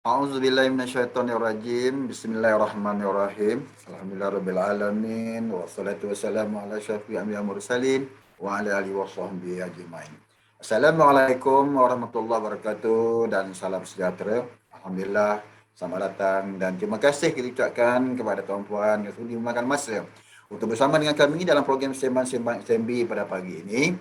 A'udzubillahi minasyaitonirrajim. Bismillahirrahmanirrahim. Alhamdulillahirabbil alamin wassalatu wassalamu ala asyrafil anbiya'i wal mursalin wa ala alihi washabbihi ajmain. Assalamualaikum warahmatullahi wabarakatuh dan salam sejahtera. Alhamdulillah, selamat datang dan terima kasih kita ucapkan kepada tuan-puan yang sudi memakan masa untuk bersama dengan kami dalam program Sembang-Sembang SMB pada pagi ini.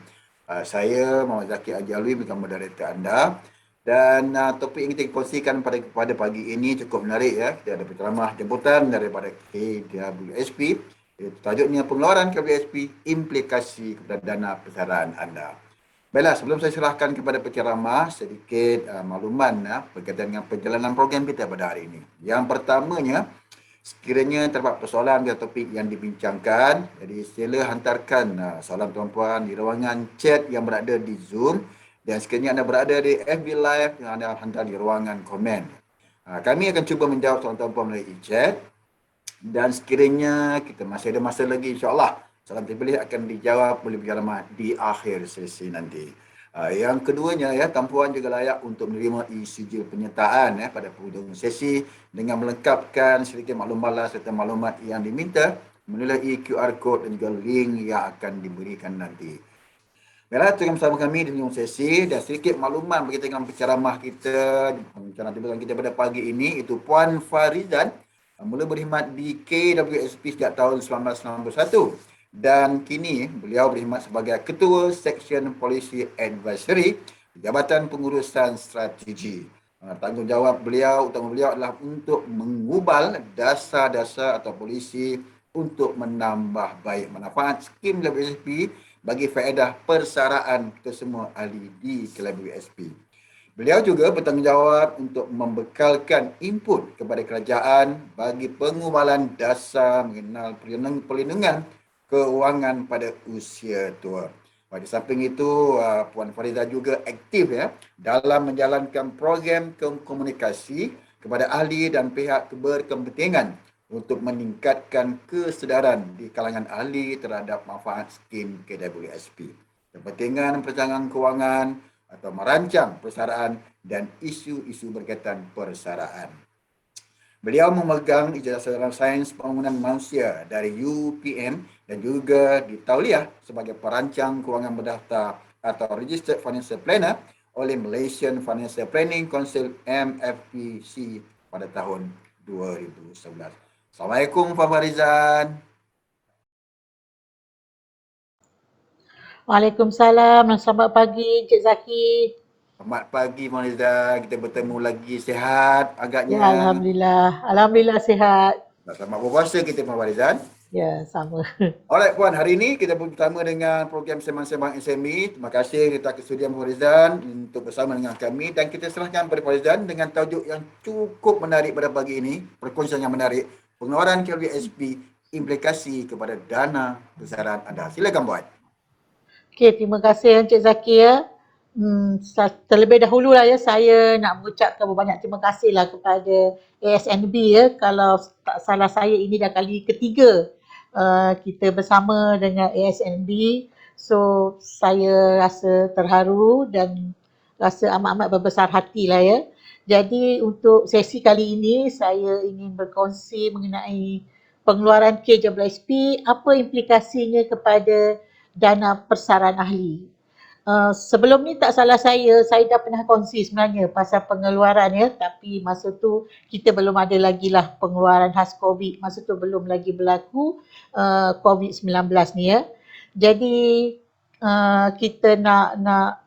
Saya Muhammad Zaki Haji Alwi bersama moderator anda. Dan topik yang kita kongsikan pada pagi ini cukup menarik ya. Kita ada penceramah jemputan daripada KWSP. Tajuknya pengeluaran KWSP, implikasi kepada dana persaraan anda. Baiklah, sebelum saya serahkan kepada penceramah sedikit makluman berkaitan dengan perjalanan program kita pada hari ini. Yang pertamanya, sekiranya terdapat persoalan atau topik yang dibincangkan, jadi sila hantarkan soalan tuan-puan di ruangan chat yang berada di Zoom. Dan sekiranya anda berada di FB Live, yang anda hantar di ruangan komen. Kami akan cuba menjawab soalan tuan-puan melalui chat. Dan sekiranya kita masih ada masa lagi, insyaAllah soalan terpilih akan dijawab oleh penceramah di akhir sesi nanti. Yang keduanya, ya, tuan-puan juga layak untuk menerima sijil penyertaan pada penghujung sesi dengan melengkapkan sedikit maklumat serta maklumat yang diminta melalui QR code dan juga link yang akan diberikan nanti. Baiklah, terima bersama kami di ujung sesi dan sedikit makluman berkaitan dengan penceramah kita, penceramah kita pada pagi ini, itu Puan Farizan, mula berkhidmat di KWSP sejak tahun 1991 dan kini beliau berkhidmat sebagai Ketua Seksyen Polisi Advisory Jabatan Pengurusan Strategi. Tanggungjawab beliau, utama beliau adalah untuk mengubal dasar-dasar atau polisi untuk menambah baik manfaat skim WSP bagi faedah persaraan kesemua ahli di KWSP. Beliau juga bertanggungjawab untuk membekalkan input kepada kerajaan bagi pengubalan dasar mengenal perlindungan keuangan pada usia tua. Di samping itu, Puan Fariza juga aktif dalam menjalankan program komunikasi kepada ahli dan pihak berkepentingan untuk meningkatkan kesedaran di kalangan ahli terhadap manfaat skim KWSP, kepentingan perancangan kewangan atau merancang persaraan dan isu-isu berkaitan persaraan. Beliau memegang ijazah sarjana sains pembangunan manusia dari UPM dan juga ditauliah sebagai perancang kewangan berdaftar atau Registered Financial Planner oleh Malaysian Financial Planning Council MFPC pada tahun 2011. Assalamualaikum Puan Farizan. Waalaikumsalam dan selamat pagi Encik Zaki. Selamat pagi Puan Farizan, kita bertemu lagi, sihat agaknya. Ya, Alhamdulillah sihat. Selamat berpuasa kita Puan Farizan. Ya, sama. Alright Puan, hari ini kita bersama dengan program Sembang-Sembang SME. Terima kasih kita kesudian Puan Farizan untuk bersama dengan kami dan kita serahkan kepada Puan Farizan dengan tajuk yang cukup menarik pada pagi ini, perkongsian yang menarik, pengeluaran KWSP, implikasi kepada dana persaraan anda. Silakan Puan. Okey, terima kasih Encik Zaki ya. Terlebih dahulu lah ya, saya nak mengucapkan banyak terima kasih lah kepada ASNB ya. Kalau tak salah saya ini dah kali ketiga kita bersama dengan ASNB. So saya rasa terharu dan rasa amat-amat berbesar hati lah ya. Jadi untuk sesi kali ini saya ingin berkongsi mengenai pengeluaran KWSP, apa implikasinya kepada dana persaraan ahli. Sebelum ni tak salah saya dah pernah kongsi sebenarnya pasal pengeluaran ya, tapi masa tu kita belum ada lagi lah pengeluaran khas COVID, masa tu belum lagi berlaku COVID-19 ni ya. Jadi kita nak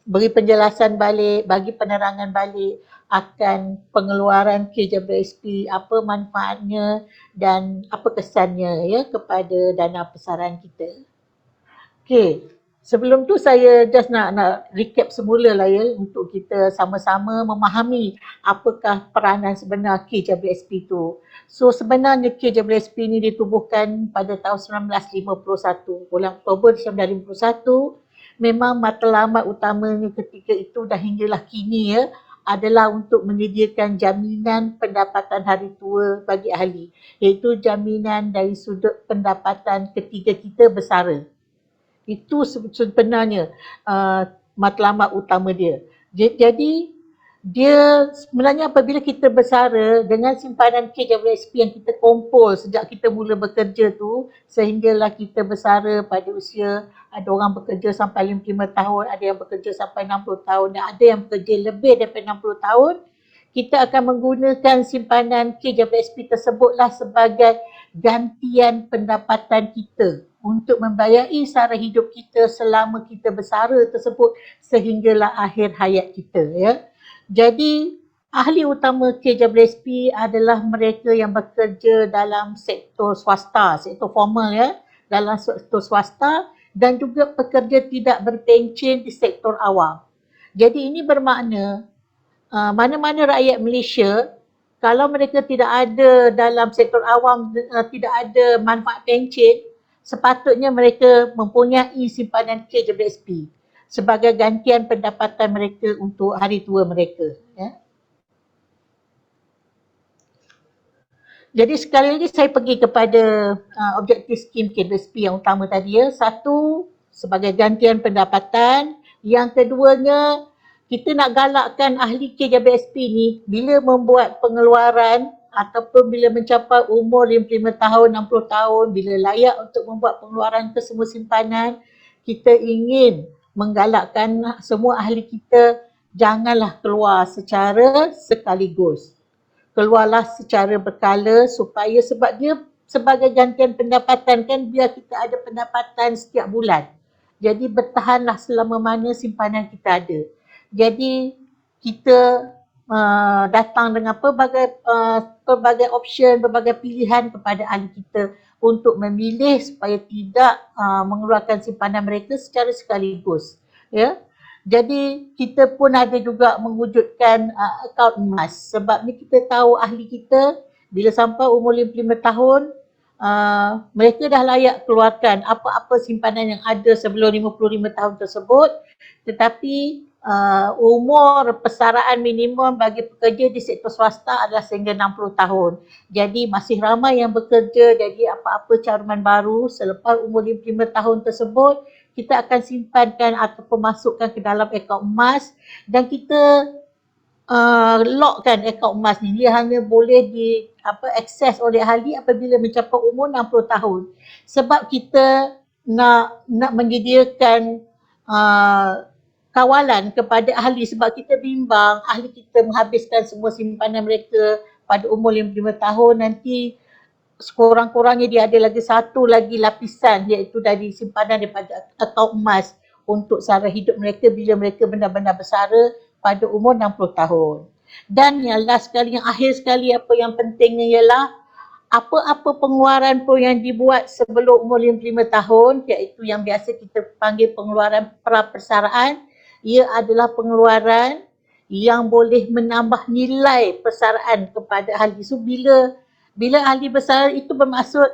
beri penjelasan balik, bagi penerangan balik akan pengeluaran KWSP, apa manfaatnya dan apa kesannya ya kepada dana persaraan kita. Okey, sebelum tu saya just nak recap semula lah ya untuk kita sama-sama memahami apakah peranan sebenar KWSP tu. So sebenarnya KWSP ni ditubuhkan pada tahun 1951, bulan Oktober 1951. Memang matlamat utamanya ketika itu dah hinggalah kini ya adalah untuk menyediakan jaminan pendapatan hari tua bagi ahli, iaitu jaminan dari sudut pendapatan ketika kita bersara. Itu sebenarnya matlamat utama dia. Jadi dia sebenarnya apabila kita bersara dengan simpanan KWSP yang kita kumpul sejak kita mula bekerja tu, sehinggalah kita bersara pada usia, ada orang bekerja sampai 55 tahun, ada yang bekerja sampai 60 tahun dan ada yang bekerja lebih daripada 60 tahun, kita akan menggunakan simpanan KWSP tersebutlah sebagai gantian pendapatan kita untuk membayari sara hidup kita selama kita bersara tersebut sehinggalah akhir hayat kita, ya. Jadi ahli utama KWSP adalah mereka yang bekerja dalam sektor swasta, sektor formal, ya, dalam sektor swasta dan juga pekerja tidak berpencen di sektor awam. Jadi ini bermakna mana-mana rakyat Malaysia kalau mereka tidak ada dalam sektor awam, tidak ada manfaat pencen, sepatutnya mereka mempunyai simpanan KWSP sebagai gantian pendapatan mereka untuk hari tua mereka, ya. Jadi sekali lagi saya pergi kepada objektif skim KWSP yang utama tadi, ya. Satu, sebagai gantian pendapatan. Yang keduanya, kita nak galakkan ahli KWSP ni bila membuat pengeluaran ataupun bila mencapai umur 55 tahun, 60 tahun, bila layak untuk membuat pengeluaran ke semua simpanan, kita ingin menggalakkan semua ahli kita janganlah keluar secara sekaligus. Keluarlah secara berkala supaya sebab dia sebagai gantian pendapatan kan biar kita ada pendapatan setiap bulan. Jadi bertahanlah selama mana simpanan kita ada. Jadi kita datang dengan pelbagai option, pelbagai pilihan kepada ahli kita untuk memilih supaya tidak mengeluarkan simpanan mereka secara sekaligus, ya. Jadi kita pun ada juga mewujudkan akaun emas sebab ni kita tahu ahli kita bila sampai umur 55 tahun mereka dah layak keluarkan apa-apa simpanan yang ada sebelum 55 tahun tersebut, tetapi umur persaraan minimum bagi pekerja di sektor swasta adalah sehingga 60 tahun. Jadi masih ramai yang bekerja, jadi apa-apa caruman baru selepas umur 55 tahun tersebut kita akan simpankan ataupun masukkan ke dalam akaun emas dan kita lockkan akaun emas ni. Dia hanya boleh akses oleh ahli apabila mencapai umur 60 tahun. Sebab kita nak menyediakan kawalan kepada ahli sebab kita bimbang ahli kita menghabiskan semua simpanan mereka pada umur 55 tahun, nanti sekurang-kurangnya dia ada lagi satu lagi lapisan iaitu dari simpanan daripada akaun emas untuk sara hidup mereka bila mereka benar-benar bersara pada umur 60 tahun. Dan yang last sekali, yang akhir sekali apa yang pentingnya ialah apa-apa pengeluaran pun yang dibuat sebelum umur 55 tahun iaitu yang biasa kita panggil pengeluaran prapersaraan, ia adalah pengeluaran yang boleh menambah nilai persaraan kepada ahli. So bila ahli bersara itu bermaksud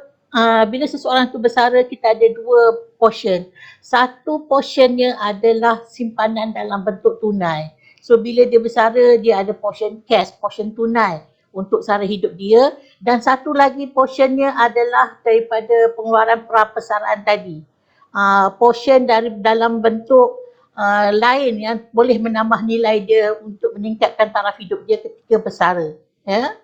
bila seseorang itu bersara kita ada dua portion. Satu portionnya adalah simpanan dalam bentuk tunai. So bila dia bersara dia ada portion cash, portion tunai untuk sara hidup dia, dan satu lagi portionnya adalah daripada pengeluaran prapersaraan tadi. Portion dari dalam bentuk lain yang boleh menambah nilai dia untuk meningkatkan taraf hidup dia ketika bersara, ya.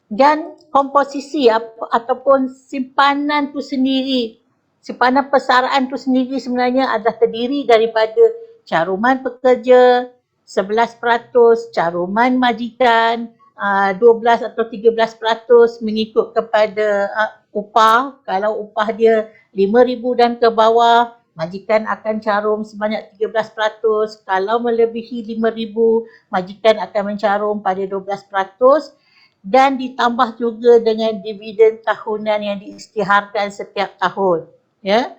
Dan komposisi ataupun simpanan tu sendiri, simpanan persaraan tu sendiri sebenarnya adalah terdiri daripada caruman pekerja 11%, caruman majikan 12 atau 13% mengikut kepada upah. Kalau upah dia 5,000 dan ke bawah, majikan akan carum sebanyak 13%. Kalau melebihi 5,000, majikan akan mencarum pada 12%. Dan ditambah juga dengan dividen tahunan yang diisytiharkan setiap tahun, ya.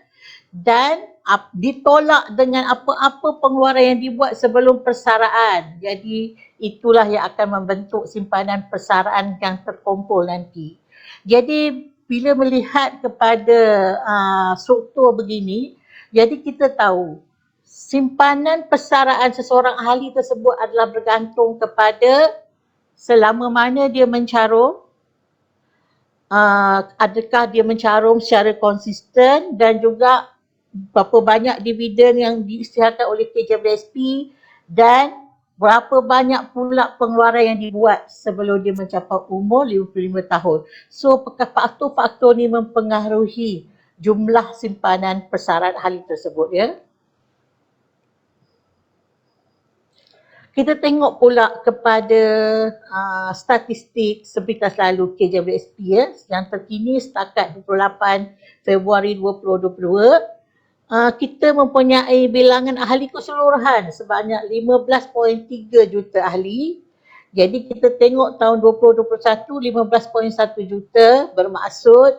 Dan ditolak dengan apa-apa pengeluaran yang dibuat sebelum persaraan. Jadi itulah yang akan membentuk simpanan persaraan yang terkumpul nanti. Jadi bila melihat kepada struktur begini, jadi kita tahu simpanan persaraan seseorang ahli tersebut adalah bergantung kepada selama mana dia mencarum, adakah dia mencarum secara konsisten dan juga berapa banyak dividen yang diisytiharkan oleh KWSP dan berapa banyak pula pengeluaran yang dibuat sebelum dia mencapai umur 55 tahun. So faktor-faktor ni mempengaruhi jumlah simpanan persaraan ahli tersebut ya. Kita tengok pula kepada statistik seperti selalu KJWSP ya, yang terkini setakat 28 Februari 2022, kita mempunyai bilangan ahli keseluruhan sebanyak 15.3 juta ahli. Jadi kita tengok tahun 2021 15.1 juta, bermaksud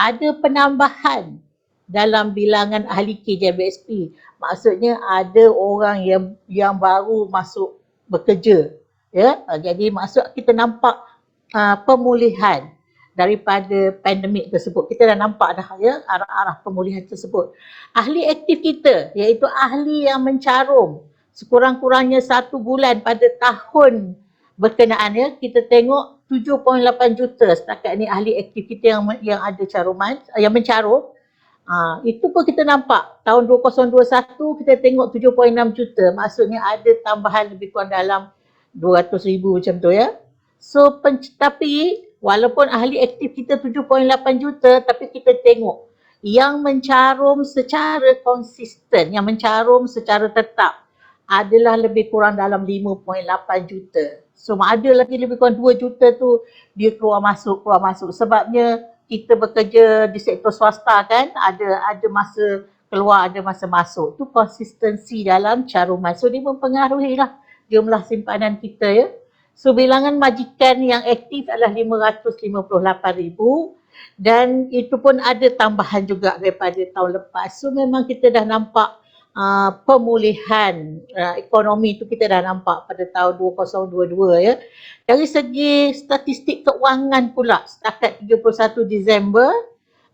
ada penambahan dalam bilangan ahli KJWSP. Maksudnya ada orang yang baru masuk bekerja ya. Jadi maksud kita nampak pemulihan daripada pandemik tersebut. Kita dah nampak dah ya arah-arah pemulihan tersebut. Ahli aktif kita iaitu ahli yang mencarum sekurang-kurangnya 1 bulan pada tahun berkenaan ya, kita tengok 7.8 juta setakat ni ahli aktif kita yang ada caruman, yang mencarum. Itu pun kita nampak tahun 2021 kita tengok 7.6 juta, maksudnya ada tambahan lebih kurang dalam 200,000 macam tu ya. So tapi walaupun ahli aktif kita 7.8 juta, tapi kita tengok yang mencarum secara konsisten, yang mencarum secara tetap adalah lebih kurang dalam 5.8 juta. So ada lagi lebih kurang 2 juta tu dia keluar masuk. Sebabnya kita bekerja di sektor swasta kan, ada masa keluar, ada masa masuk. Tu konsistensi dalam caruman. So dia mempengaruhi lah jumlah simpanan kita ya. So bilangan majikan yang aktif adalah 558,000 dan itu pun ada tambahan juga daripada tahun lepas. So memang kita dah nampak pemulihan ekonomi tu kita dah nampak pada tahun 2022 ya. Dari segi statistik keuangan pula setakat 31 Disember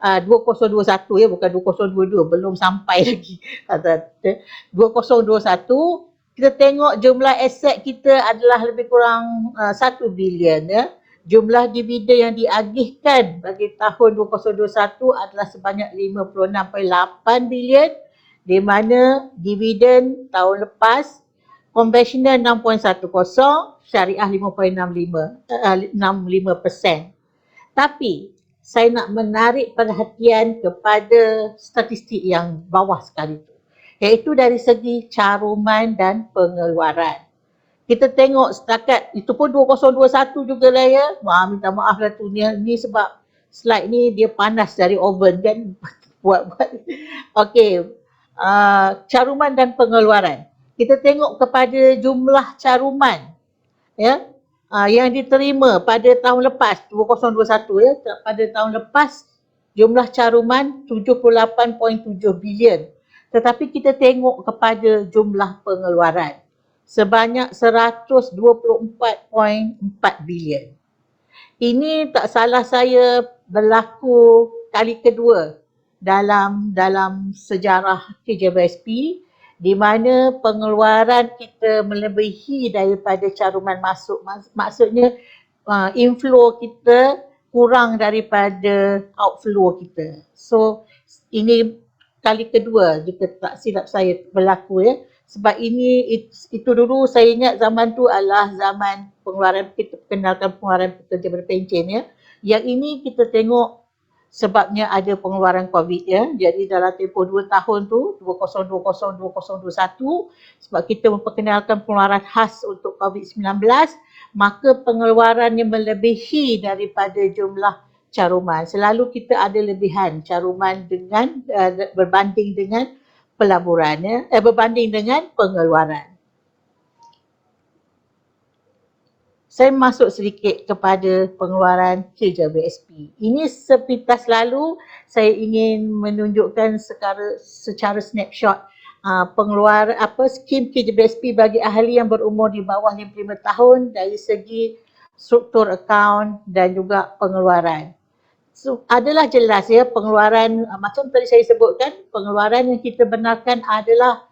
2021 ya, bukan 2022, belum sampai lagi. 2021 kita tengok jumlah aset kita adalah lebih kurang 1 bilion ya. Jumlah dividen yang diagihkan bagi tahun 2021 adalah sebanyak 56.8 bilion, di mana dividen tahun lepas konvensional 6.10, syariah 5.65%. Tapi saya nak menarik perhatian kepada statistik yang bawah sekali tu, iaitu dari segi caruman dan pengeluaran. Kita tengok setakat itu pun 2021 juga lah ya. Minta maaf lah tu ni sebab slide ni dia panas dari oven kan. buat. Okey. Caruman dan pengeluaran. Kita tengok kepada jumlah caruman ya yang diterima pada tahun lepas 2021 ya, pada tahun lepas jumlah caruman 78.7 bilion, tetapi kita tengok kepada jumlah pengeluaran sebanyak 124.4 bilion. Ini tak salah saya berlaku kali kedua dalam sejarah KJWSP, di mana pengeluaran kita melebihi daripada caruman masuk. Maksudnya inflow kita kurang daripada outflow kita. So ini kali kedua jika tak silap saya berlaku ya. Sebab itu dulu saya ingat zaman tu adalah zaman pengeluaran, kita perkenalkan pengeluaran pekerja berpencen ya. Yang ini kita tengok sebabnya ada pengeluaran COVID ya. Jadi dalam tempoh 2 tahun tu 2020-2021, sebab kita memperkenalkan pengeluaran khas untuk COVID-19, maka pengeluarannya melebihi daripada jumlah caruman. Selalu kita ada lebihan caruman dengan berbanding dengan pelaburan ya, berbanding dengan pengeluaran. Saya masuk sedikit kepada pengeluaran KJWSP. Ini sepintas lalu saya ingin menunjukkan secara snapshot pengeluaran skim KJWSP bagi ahli yang berumur di bawah 55 tahun dari segi struktur akaun dan juga pengeluaran. So, adalah jelas ya pengeluaran macam tadi saya sebutkan, pengeluaran yang kita benarkan adalah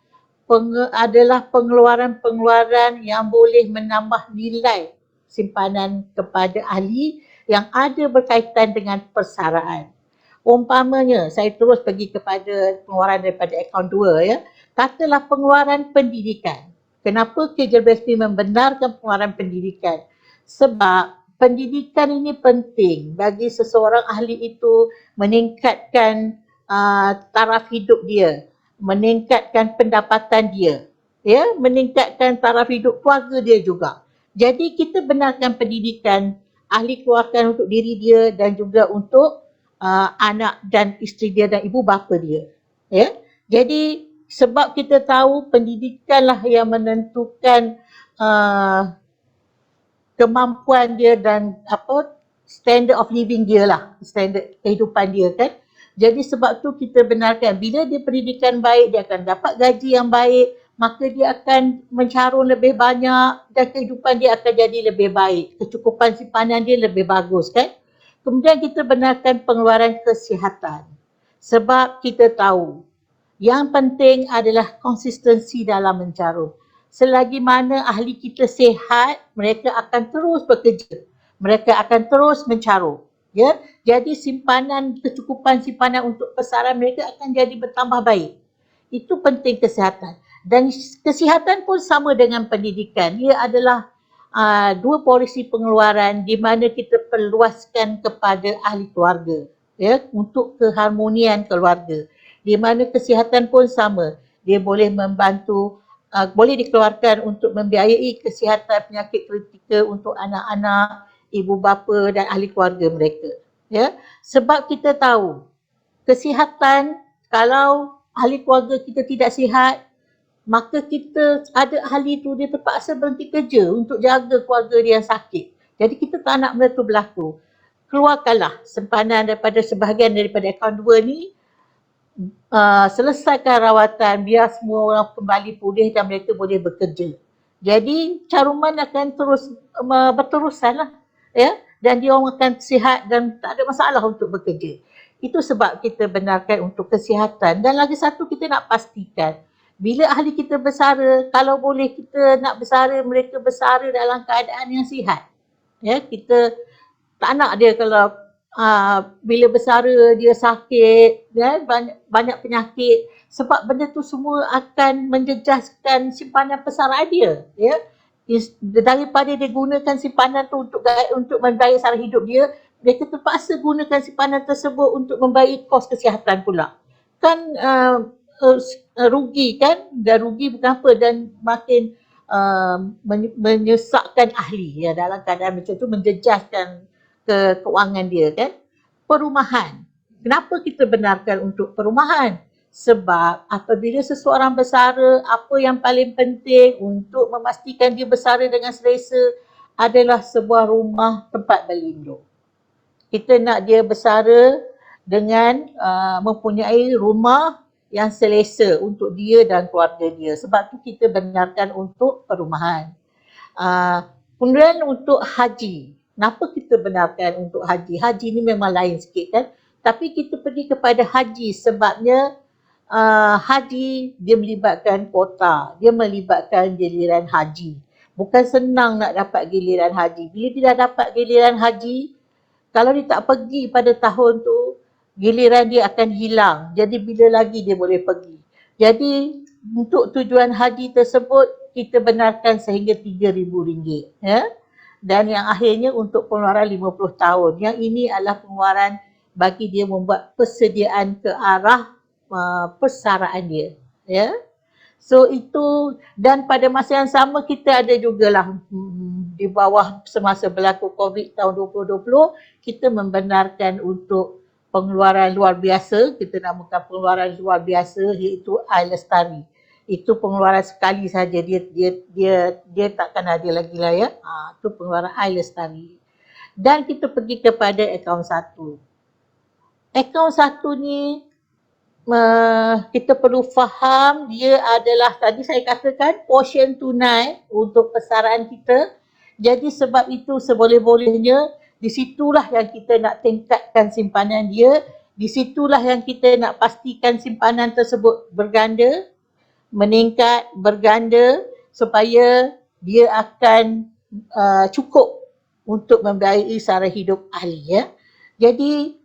pengeluaran-pengeluaran yang boleh menambah nilai simpanan kepada ahli yang ada berkaitan dengan persaraan. Umpamanya, saya terus pergi kepada pengeluaran daripada akaun 2 ya. Katalah pengeluaran pendidikan. Kenapa KJBSP membenarkan pengeluaran pendidikan? Sebab pendidikan ini penting bagi seseorang ahli itu meningkatkan taraf hidup dia, meningkatkan pendapatan dia, ya, meningkatkan taraf hidup keluarga dia juga. Jadi kita benarkan pendidikan, ahli keluarkan untuk diri dia dan juga untuk anak dan isteri dia dan ibu bapa dia. Ya, jadi sebab kita tahu pendidikanlah yang menentukan kemampuan dia dan standard of living dia lah, standard kehidupan dia kan. Jadi sebab tu kita benarkan bila dia pendidikan baik, dia akan dapat gaji yang baik, maka dia akan mencarun lebih banyak dan kehidupan dia akan jadi lebih baik. Kecukupan simpanan dia lebih bagus kan. Kemudian kita benarkan pengeluaran kesihatan. Sebab kita tahu yang penting adalah konsistensi dalam mencarun. Selagi mana ahli kita sihat, mereka akan terus bekerja. Mereka akan terus mencarun. Ya, jadi kecukupan simpanan untuk besaran mereka akan jadi bertambah baik. Itu penting kesihatan. Dan kesihatan pun sama dengan pendidikan. Ia adalah dua polisi pengeluaran di mana kita perluaskan kepada ahli keluarga, ya, untuk keharmonian keluarga. Di mana kesihatan pun sama. Dia boleh membantu, boleh dikeluarkan untuk membiayai kesihatan penyakit kritikal untuk anak-anak, ibu bapa dan ahli keluarga mereka. Ya, sebab kita tahu kesihatan, kalau ahli keluarga kita tidak sihat, maka kita ada ahli tu dia terpaksa berhenti kerja untuk jaga keluarga dia yang sakit. Jadi kita tak nak benda tu berlaku. Keluarkanlah simpanan daripada sebahagian daripada akaun 2 ni, selesaikan rawatan biar semua orang kembali pulih dan mereka boleh bekerja. Jadi caruman akan terus berterusan lah, ya, dan dia orang akan sihat dan tak ada masalah untuk bekerja. Itu sebab kita benarkan untuk kesihatan. Dan lagi satu, kita nak pastikan bila ahli kita bersara, kalau boleh kita nak bersara, mereka bersara dalam keadaan yang sihat. Ya, kita tak nak dia kalau bila bersara dia sakit, ya, banyak penyakit, sebab benda tu semua akan menjejaskan simpanan persaraan dia, ya. Daripada dia gunakan simpanan tu untuk membayar sara hidup dia, mereka terpaksa gunakan simpanan tersebut untuk membayar kos kesihatan pula. Kan rugi kan, dan rugi bukan apa, dan makin menyesakkan ahli, ya, dalam keadaan macam tu, menjejaskan keuangan dia kan. Perumahan. Kenapa kita benarkan untuk perumahan? Sebab apabila seseorang bersara, apa yang paling penting untuk memastikan dia bersara dengan selesa adalah sebuah rumah tempat berlindung. Kita nak dia bersara dengan mempunyai rumah yang selesa untuk dia dan keluarga dia. Sebab tu kita benarkan untuk perumahan. Kemudian untuk haji. Kenapa kita benarkan untuk haji? Haji ni memang lain sikit kan. Tapi kita pergi kepada haji sebabnya haji dia melibatkan kuota. Dia melibatkan giliran haji. Bukan senang nak dapat giliran haji. Bila dia dah dapat giliran haji, kalau dia tak pergi pada tahun tu, giliran dia akan hilang. Jadi bila lagi dia boleh pergi. Jadi untuk tujuan haji tersebut, kita benarkan sehingga RM3,000. Ya? Dan yang akhirnya untuk pengeluaran 50 tahun. Yang ini adalah pengeluaran bagi dia membuat persediaan ke arah persaraan dia. Ya? So itu, dan pada masa yang sama kita ada jugalah di bawah semasa berlaku COVID tahun 2020, kita membenarkan untuk pengeluaran luar biasa, kita namakan pengeluaran luar biasa, iaitu air lestari. Itu pengeluaran sekali saja, dia takkan ada lagi lah ya. Itu pengeluaran air lestari. Dan kita pergi kepada akaun 1. Akaun 1 ni kita perlu faham dia adalah, tadi saya katakan, portion tunai untuk persaraan kita. Jadi sebab itu seboleh-bolehnya di situlah yang kita nak tingkatkan simpanan dia, di situlah yang kita nak pastikan simpanan tersebut berganda, meningkat, berganda, supaya dia akan cukup untuk membiayai sara hidup ahli, ya. Jadi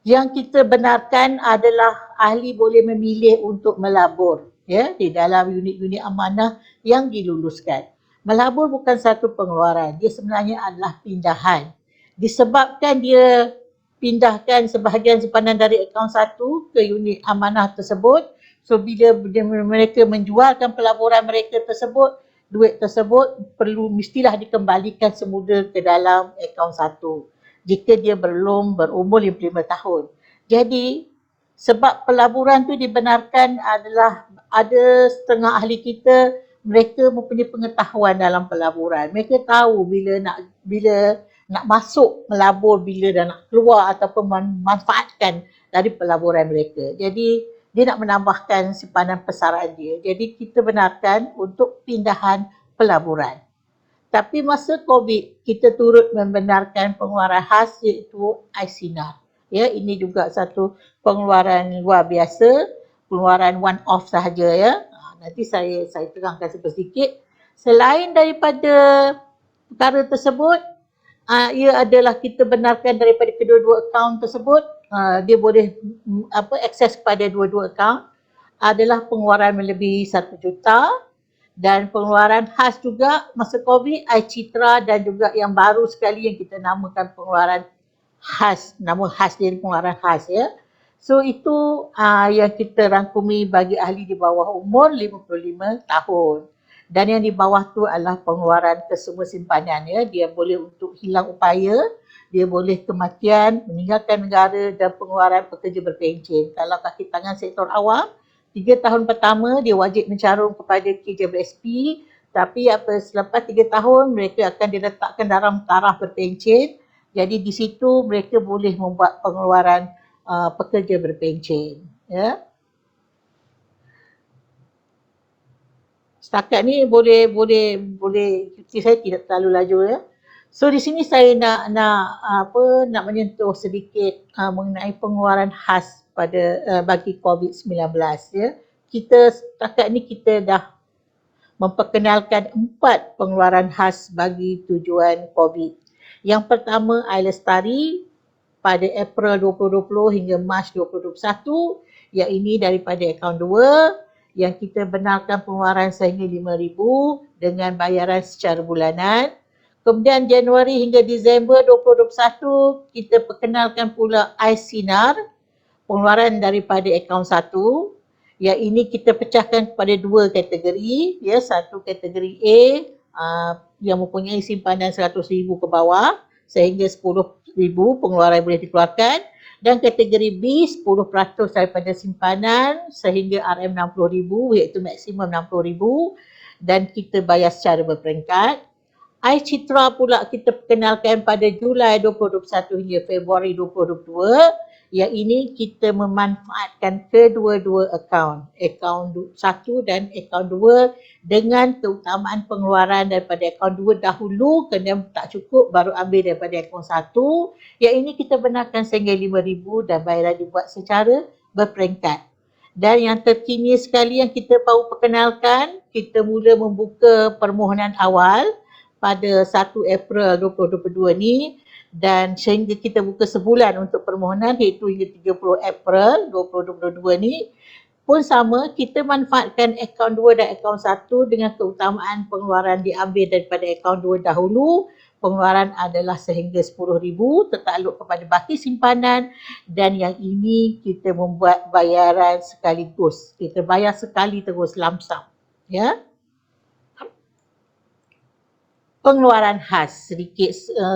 yang kita benarkan adalah ahli boleh memilih untuk melabur, ya, di dalam unit-unit amanah yang diluluskan. Melabur bukan satu pengeluaran, dia sebenarnya adalah pindahan. Disebabkan dia pindahkan sebahagian simpanan dari akaun satu ke unit amanah tersebut, so bila mereka menjualkan pelaburan mereka tersebut, duit tersebut mestilah dikembalikan semula ke dalam akaun satu jika dia belum berumur 55 tahun. Jadi sebab pelaburan tu dibenarkan adalah ada setengah ahli kita mereka mempunyai pengetahuan dalam pelaburan. Mereka tahu bila nak masuk melabur, bila dah nak keluar ataupun memanfaatkan dari pelaburan mereka. Jadi dia nak menambahkan simpanan pesaran dia. Jadi kita benarkan untuk pindahan pelaburan. Tapi masa COVID, kita turut membenarkan pengeluaran khas iaitu ICNAR. Ya, ini juga satu pengeluaran luar biasa, pengeluaran one off sahaja ya. Nanti saya terangkan sedikit. Selain daripada perkara tersebut, ia adalah kita benarkan daripada kedua-dua akaun tersebut, dia boleh akses kepada dua-dua akaun, adalah pengeluaran melebihi 1 juta dan pengeluaran khas juga masa COVID, iCitra dan juga yang baru sekali yang kita namakan pengeluaran khas, nama khas dia pengeluaran khas ya. So itu yang kita rangkumi bagi ahli di bawah umur 55 tahun. Dan yang di bawah tu adalah pengeluaran kesemua simpanan ya. Dia boleh untuk hilang upaya, dia boleh kematian, meninggalkan negara dan pengeluaran pekerja berpencen. Kalau kaki tangan sektor awam, 3 tahun pertama dia wajib mencarum kepada KJBSP, tapi selepas 3 tahun mereka akan diletakkan dalam taraf berpencen. Jadi di situ mereka boleh membuat pengeluaran pekerja berpencen ya. Setakat ni boleh saya tidak terlalu laju ya. So di sini saya nak menyentuh sedikit mengenai pengeluaran khas pada bagi COVID-19 ya. Setakat ni kita dah memperkenalkan 4 pengeluaran khas bagi tujuan COVID. Yang pertama iLestari pada April 2020 hingga Mac 2021, yang ini daripada akaun 2 yang kita benarkan pengeluaran sehingga RM5,000 dengan bayaran secara bulanan. Kemudian Januari hingga Disember 2021 kita perkenalkan pula ICNAR, pengeluaran daripada akaun 1. Yang ini kita pecahkan kepada 2 kategori, ya, satu kategori A yang mempunyai simpanan RM100,000 ke bawah sehingga RM10,000 pengeluaran boleh dikeluarkan, dan kategori B 10% daripada simpanan sehingga RM60,000 iaitu maksimum RM60,000 dan kita bayar secara berperingkat. iCitra pula kita perkenalkan pada Julai 2021 hingga Februari 2022. Yang ini kita memanfaatkan kedua-dua akaun 1 dan akaun 2 dengan keutamaan pengeluaran daripada akaun 2 dahulu kerana tak cukup baru ambil daripada akaun 1. Yang ini kita benarkan sehingga RM5,000 dan bayaran dibuat secara berperingkat. Dan yang terkini sekali yang kita baru perkenalkan, kita mula membuka permohonan awal pada 1 April 2022 ni, dan sehingga kita buka sebulan untuk permohonan iaitu hingga 30 April 2022 ni pun sama, kita manfaatkan akaun 2 dan akaun 1 dengan keutamaan pengeluaran diambil daripada akaun 2 dahulu. Pengeluaran adalah sehingga RM10,000 tertakluk kepada baki simpanan, dan yang ini kita membuat bayaran sekaligus. Kita bayar sekali terus lump sum ya. Pengeluaran khas,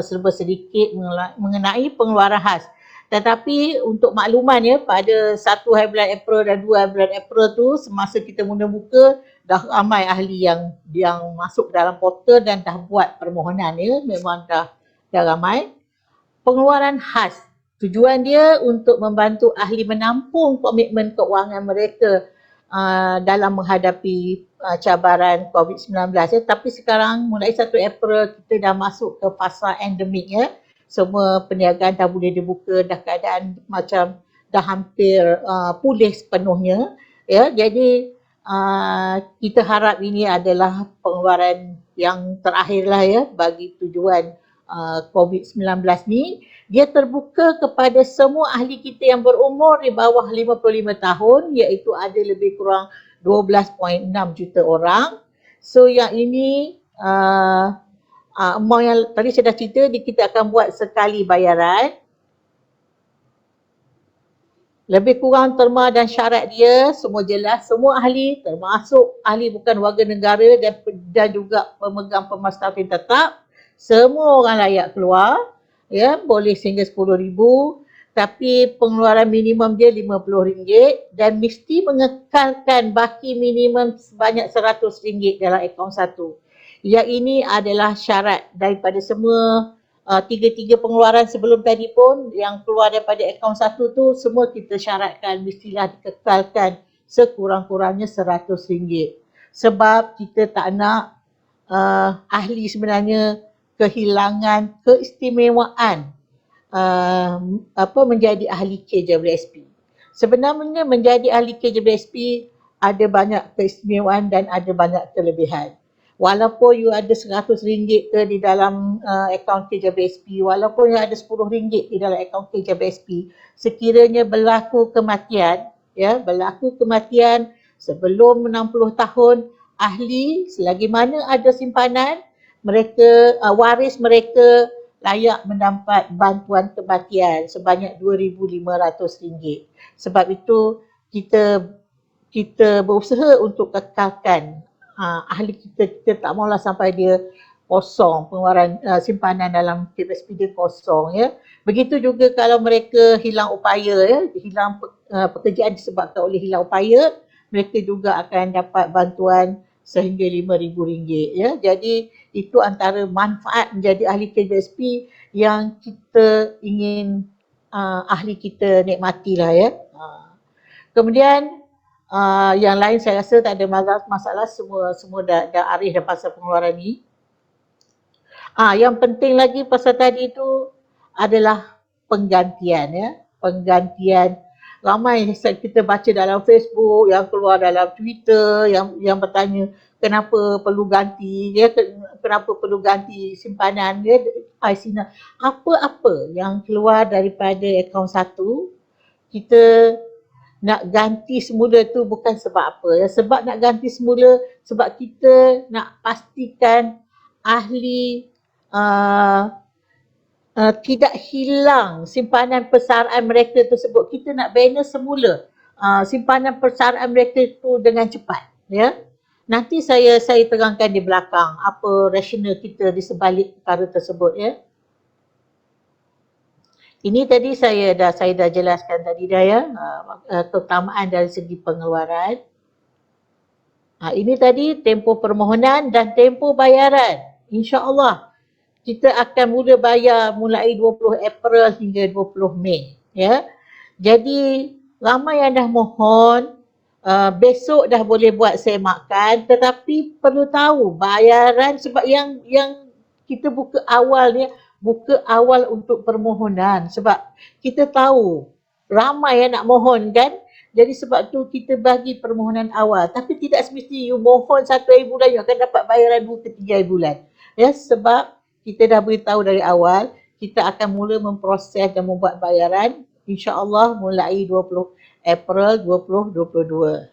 serba sedikit mengenai pengeluaran khas. Tetapi untuk makluman ya, pada 1 hari bulan April dan 2 hari bulan April tu, semasa kita mula buka, dah ramai ahli yang masuk dalam portal dan dah buat permohonan ya, memang dah ramai. Pengeluaran khas, tujuan dia untuk membantu ahli menampung komitmen keuangan mereka dalam menghadapi cabaran COVID-19 ya. Tapi sekarang mulai 1 April kita dah masuk ke fasa endemik ya. Semua perniagaan dah boleh dibuka, dah keadaan macam dah hampir pulih sepenuhnya ya. Jadi kita harap ini adalah pengeluaran yang terakhir lah ya bagi tujuan COVID-19 ni. Dia terbuka kepada semua ahli kita yang berumur di bawah 55 tahun, iaitu ada lebih kurang 12.6 juta orang. So yang ini amount yang tadi saya dah cerita, kita akan buat sekali bayaran. Lebih kurang terma dan syarat dia semua jelas. Semua ahli, termasuk ahli bukan warga negara dan juga pemegang pemasrafin tetap, semua orang layak keluar. Ya, boleh sehingga RM10,000, tapi pengeluaran minimum dia RM50 dan mesti mengekalkan baki minimum sebanyak RM100 dalam akaun satu. Yang ini adalah syarat daripada semua tiga-tiga pengeluaran sebelum tadi pun yang keluar daripada akaun satu tu semua kita syaratkan mestilah dikekalkan sekurang-kurangnya RM100. Sebab kita tak nak ahli sebenarnya kehilangan keistimewaan menjadi ahli KJWSP. Sebenarnya menjadi ahli KJWSP ada banyak keistimewaan dan ada banyak kelebihan. Walaupun you ada RM100 ke di dalam akaun KJWSP, walaupun you ada RM10 di dalam akaun KJWSP, sekiranya berlaku kematian, sebelum 60 tahun, ahli selagi mana ada simpanan, mereka waris mereka layak mendapat bantuan kematian sebanyak RM2,500. Sebab itu kita berusaha untuk kekalkan ahli kita tak maulah sampai dia kosong, pengeluaran simpanan dalam KJWSP dia kosong, ya. Begitu juga kalau mereka hilang upaya, ya, hilang pekerjaan disebabkan oleh hilang upaya, mereka juga akan dapat bantuan sehingga RM5,000, ya. Jadi itu antara manfaat menjadi ahli KJWSP yang kita ingin ahli kita nikmatilah, ya. Kemudian yang lain saya rasa tak ada masalah, semua dah arif dah pasal pengeluaran ni. Yang penting lagi pasal tadi tu adalah penggantian, ya. Penggantian. Ramai kita baca dalam Facebook, yang keluar dalam Twitter, yang bertanya kenapa perlu ganti, ya, kenapa perlu ganti simpanan, ya, IC. Apa-apa yang keluar daripada akaun satu, kita nak ganti semula tu bukan sebab apa, ya. Sebab nak ganti semula sebab kita nak pastikan ahli tidak hilang simpanan persaraan mereka tersebut. Kita nak bina semula simpanan persaraan mereka itu dengan cepat, ya. Nanti saya terangkan di belakang apa rasional kita di sebalik perkara tersebut, ya. Ini tadi saya dah jelaskan tadi dah, ya, keutamaan dari segi pengeluaran. Ini tadi tempoh permohonan dan tempoh bayaran. InsyaAllah kita akan mula bayar mulai 20 April hingga 20 Mei, ya. Jadi ramai yang dah mohon, besok dah boleh buat semakan, tetapi perlu tahu bayaran sebab yang kita buka awal untuk permohonan sebab kita tahu ramai yang nak mohon, kan. Jadi sebab tu kita bagi permohonan awal, tapi tidak semesti you mohon 1 hari bulan you akan dapat bayaran 2 ke 3 hari bulan, ya. Sebab kita dah beritahu dari awal kita akan mula memproses dan membuat bayaran insya-Allah mulai 20 April 2022.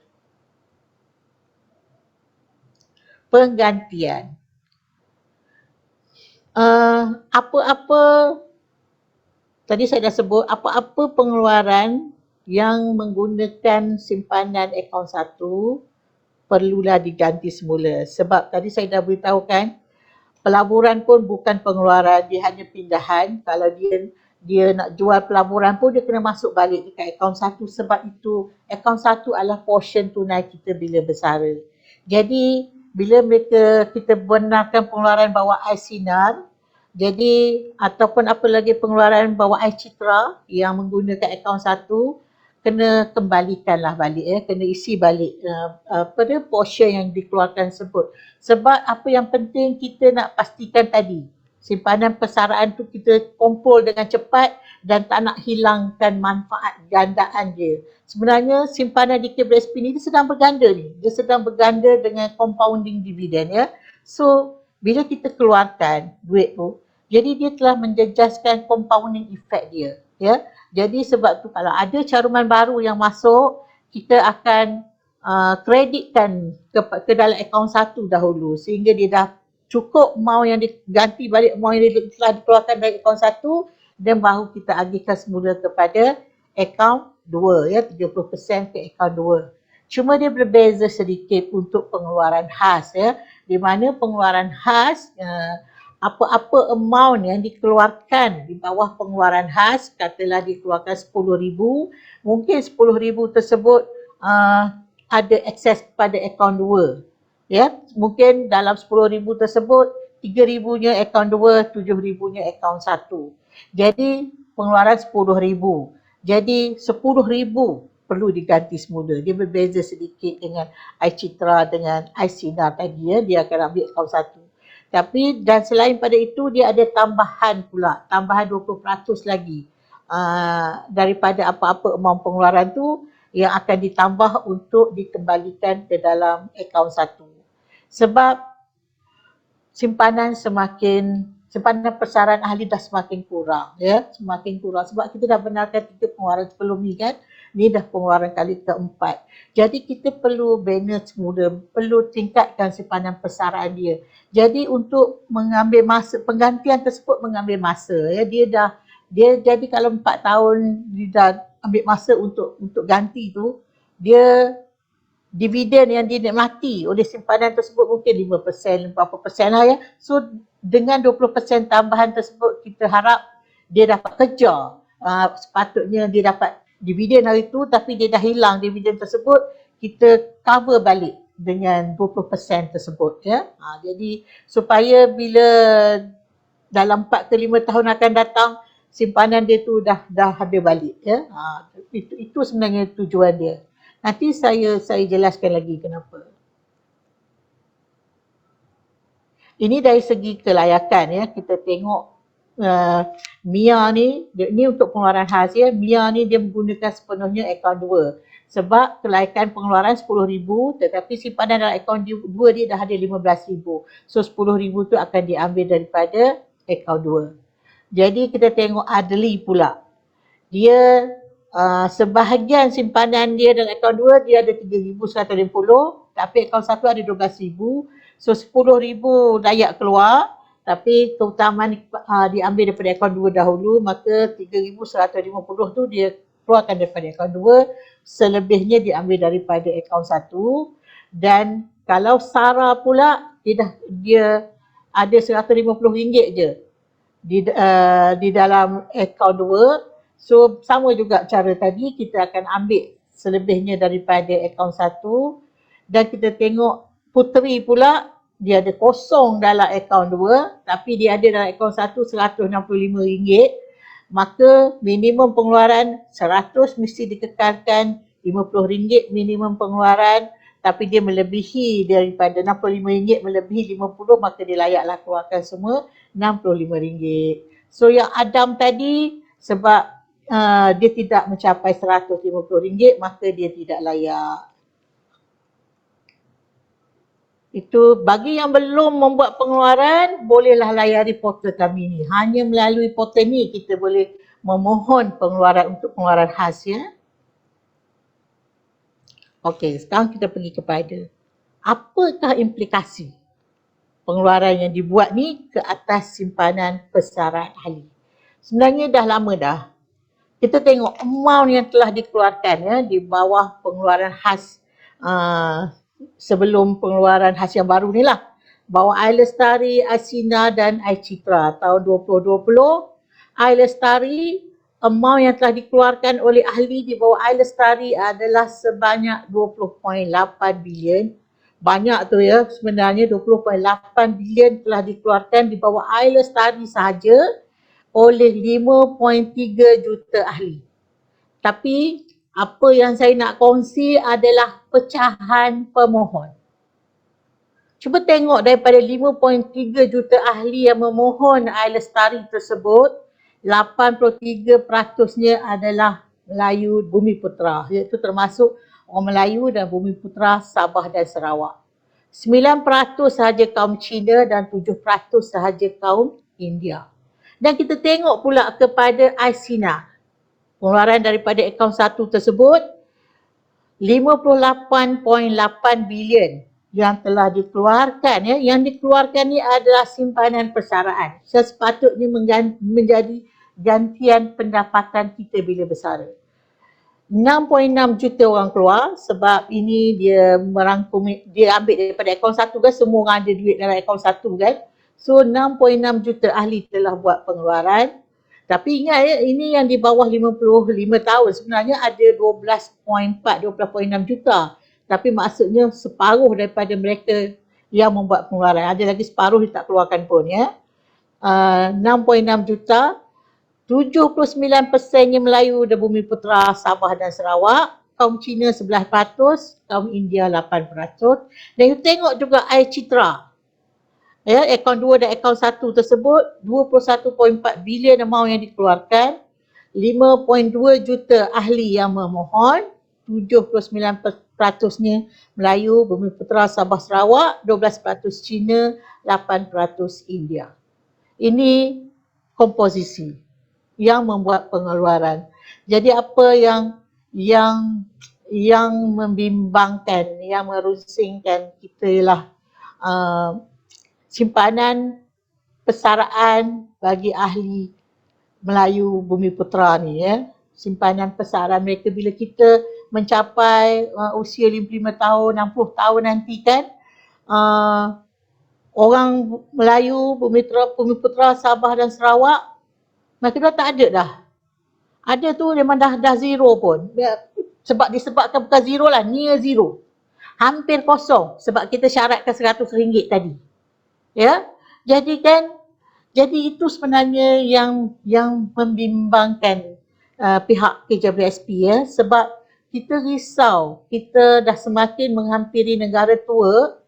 Penggantian. Apa-apa tadi saya dah sebut, apa-apa pengeluaran yang menggunakan simpanan akaun satu perlulah diganti semula. Sebab tadi saya dah beritahukan pelaburan pun bukan pengeluaran, dia hanya pindahan. Kalau dia nak jual pelaburan pun dia kena masuk balik dekat akaun satu, sebab itu akaun satu adalah portion tunai kita bila bersara. Jadi bila kita benarkan pengeluaran bawah iSinar, jadi ataupun apa lagi pengeluaran bawah iCitra yang menggunakan akaun satu, kena kembalikanlah balik, ya, kena isi balik pada portion yang dikeluarkan tersebut. Sebab apa yang penting kita nak pastikan tadi, simpanan persaraan tu kita kumpul dengan cepat dan tak nak hilangkan manfaat gandaan dia. Sebenarnya simpanan di KJWSP ni dia sedang berganda ni. Dia sedang berganda dengan compounding dividend, ya. So bila kita keluarkan duit tu, jadi dia telah menjejaskan compounding effect dia, ya. Jadi sebab tu kalau ada caruman baru yang masuk, kita akan kreditkan ke dalam akaun satu dahulu sehingga dia dah cukup amount yang diganti balik amount yang telah dikeluarkan dari akaun satu dan baru kita agihkan semula kepada akaun 2 ya, 30% ke akaun 2. Cuma dia berbeza sedikit untuk pengeluaran khas ya, di mana pengeluaran khas apa-apa amount yang dikeluarkan di bawah pengeluaran khas, katalah dikeluarkan 10,000, mungkin 10,000 tersebut ada akses kepada akaun 2. Ya, mungkin dalam 10,000 tersebut 3,000-nya akaun 2, 7,000-nya akaun 1. Jadi pengeluaran 10,000. Jadi 10,000 perlu diganti semula. Dia berbeza sedikit dengan iCitra dengan iSinar tadi ya, dia akan ambil akaun 1. Tapi dan selain pada itu dia ada tambahan pula, tambahan 20% lagi daripada apa-apa amount pengeluaran tu yang akan ditambah untuk dikembalikan ke dalam akaun 1. Sebab simpanan persaran ahli dah semakin kurang ya, semakin kurang sebab kita dah benarkan 3 pengeluaran sebelum ni kan. Ni dah pengeluaran kali keempat. Jadi kita perlu bina semula, perlu tingkatkan simpanan persaran dia. Jadi untuk mengambil masa, penggantian tersebut mengambil masa ya. Dia jadi kalau 4 tahun dia dah ambil masa untuk ganti tu, dia dividen yang dinikmati oleh simpanan tersebut mungkin 5%, berapa persen lah ya. So dengan 20% tambahan tersebut kita harap dia dapat kejar. Sepatutnya dia dapat dividen hari tu tapi dia dah hilang dividen tersebut, kita cover balik dengan 20% tersebut ya. Jadi supaya bila dalam 4 ke 5 tahun akan datang simpanan dia tu dah habis balik ya. Itu sebenarnya tujuan dia. Nanti saya jelaskan lagi kenapa. Ini dari segi kelayakan ya, kita tengok MIA ni untuk pengeluaran khas ya. MIA ni dia menggunakan sepenuhnya akaun 2. Sebab kelayakan pengeluaran 10,000 tetapi simpanan dalam akaun 2 dia dah ada 15,000. So 10,000 tu akan diambil daripada akaun 2. Jadi kita tengok Adli pula. Dia sebahagian simpanan dia dalam akaun 2 dia ada 3,150 tapi akaun 1 ada 12,000. So 10,000 layak keluar tapi keutamaan diambil daripada akaun 2 dahulu, maka 3,150 tu dia keluarkan daripada akaun 2, selebihnya diambil daripada akaun 1. Dan kalau SARA pula dia ada RM150 je di dalam akaun 2. So sama juga cara tadi, kita akan ambil selebihnya daripada akaun 1 dan kita tengok Puteri pula dia ada kosong dalam akaun 2 tapi dia ada dalam akaun 1 RM165, maka minimum pengeluaran 100 mesti dikekalkan, RM50 minimum pengeluaran, tapi dia melebihi daripada RM65 melebihi 50, maka dia layaklah keluarkan semua RM65. So yang Adam tadi sebab dia tidak mencapai RM150, maka dia tidak layak. Itu bagi yang belum membuat pengeluaran, bolehlah layari portal kami ni. Hanya melalui portal ni kita boleh memohon pengeluaran untuk pengeluaran khas ya. Okey, sekarang kita pergi kepada apakah implikasi pengeluaran yang dibuat ni ke atas simpanan persaran ahli. Sebenarnya dah lama dah. Kita tengok amount yang telah dikeluarkan ya di bawah pengeluaran khas sebelum pengeluaran khas yang baru ni lah. Bawah iLestari, iSinar dan iCitra tahun 2020, iLestari amount yang telah dikeluarkan oleh ahli di bawah iLestari adalah sebanyak 20.8 bilion. Banyak tu ya, sebenarnya 20.8 bilion telah dikeluarkan di bawah iLestari sahaja oleh 5.3 juta ahli. Tapi apa yang saya nak kongsi adalah pecahan pemohon. Cuba tengok daripada 5.3 juta ahli yang memohon iLestari tersebut, 83%-nya adalah Melayu Bumiputera, iaitu termasuk orang Melayu dan Bumiputera Sabah dan Sarawak. 9% sahaja kaum Cina dan 7% sahaja kaum India. Dan kita tengok pula kepada iSinar. Pengeluaran daripada akaun 1 tersebut, 58.8 bilion yang telah dikeluarkan, yang dikeluarkan ni adalah simpanan persaraan. Sepatutnya menjadi gantian pendapatan kita bila bersara. 6.6 juta orang keluar sebab ini dia dia ambil daripada akaun satu kan, semua orang ada duit dalam akaun satu kan. So 6.6 juta ahli telah buat pengeluaran. Tapi ingat ini yang di bawah 55 tahun, sebenarnya ada 12.6 juta. Tapi maksudnya separuh daripada mereka yang membuat pengeluaran. Ada lagi separuh dia tak keluarkan pun 6.6 juta. 79%-nya Melayu dan Bumiputera Sabah dan Sarawak, kaum Cina 11%, kaum India 8%. Dan you tengok juga Air Citra. Akaun 2 dan akaun 1 tersebut 21.4 bilion amount yang dikeluarkan, 5.2 juta ahli yang memohon, 79%-nya Melayu, Bumiputera Sabah Sarawak, 12% Cina, 8% India. Ini komposisi yang membuat pengeluaran. Jadi apa yang membimbangkan, yang merusingkan kita ialah simpanan persaraan bagi ahli Melayu Bumiputera ni simpanan persaraan mereka bila kita mencapai usia 55 tahun, 60 tahun nanti kan, orang Melayu Bumiputera Sabah dan Sarawak mereka dah tak ada dah. Ada tu memang dah zero pun. Disebabkan bukan zero lah, near zero. Hampir kosong sebab kita syaratkan RM100 tadi. Jadi itu sebenarnya yang membimbangkan pihak KJWSP sebab kita risau, kita dah semakin menghampiri negara tua,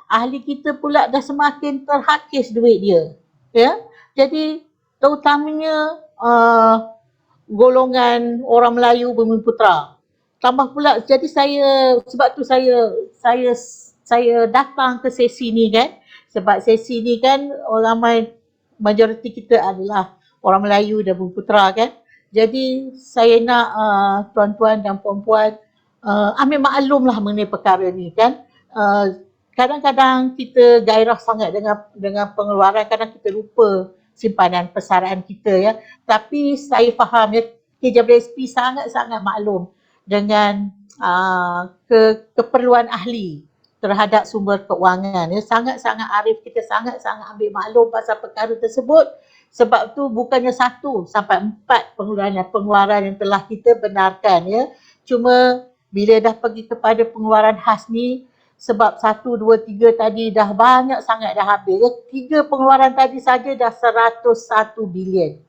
ahli kita pula dah semakin terhakis duit dia. Jadi terutamanya golongan orang Melayu Bumiputera. Tambah pula, jadi sebab tu saya datang ke sesi ni kan, sebab sesi ni kan ramai majoriti kita adalah orang Melayu dan Bumiputera kan. Jadi saya nak tuan-tuan dan puan-puan ambil maklum lah mengenai perkara ni kan. Kadang-kadang kita gairah sangat dengan pengeluaran, kadang kita lupa simpanan persaraan kita Tapi saya faham KJWSP sangat-sangat maklum dengan keperluan ahli terhadap sumber keuangan. Sangat-sangat arif, kita sangat-sangat ambil maklum pasal perkara tersebut. Sebab tu bukannya 1 sampai 4 pengeluaran yang telah kita benarkan Cuma bila dah pergi kepada pengeluaran khas ni, sebab 1, 2, 3 tadi dah banyak sangat dah habis. 3 pengeluaran tadi saja dah 101 bilion.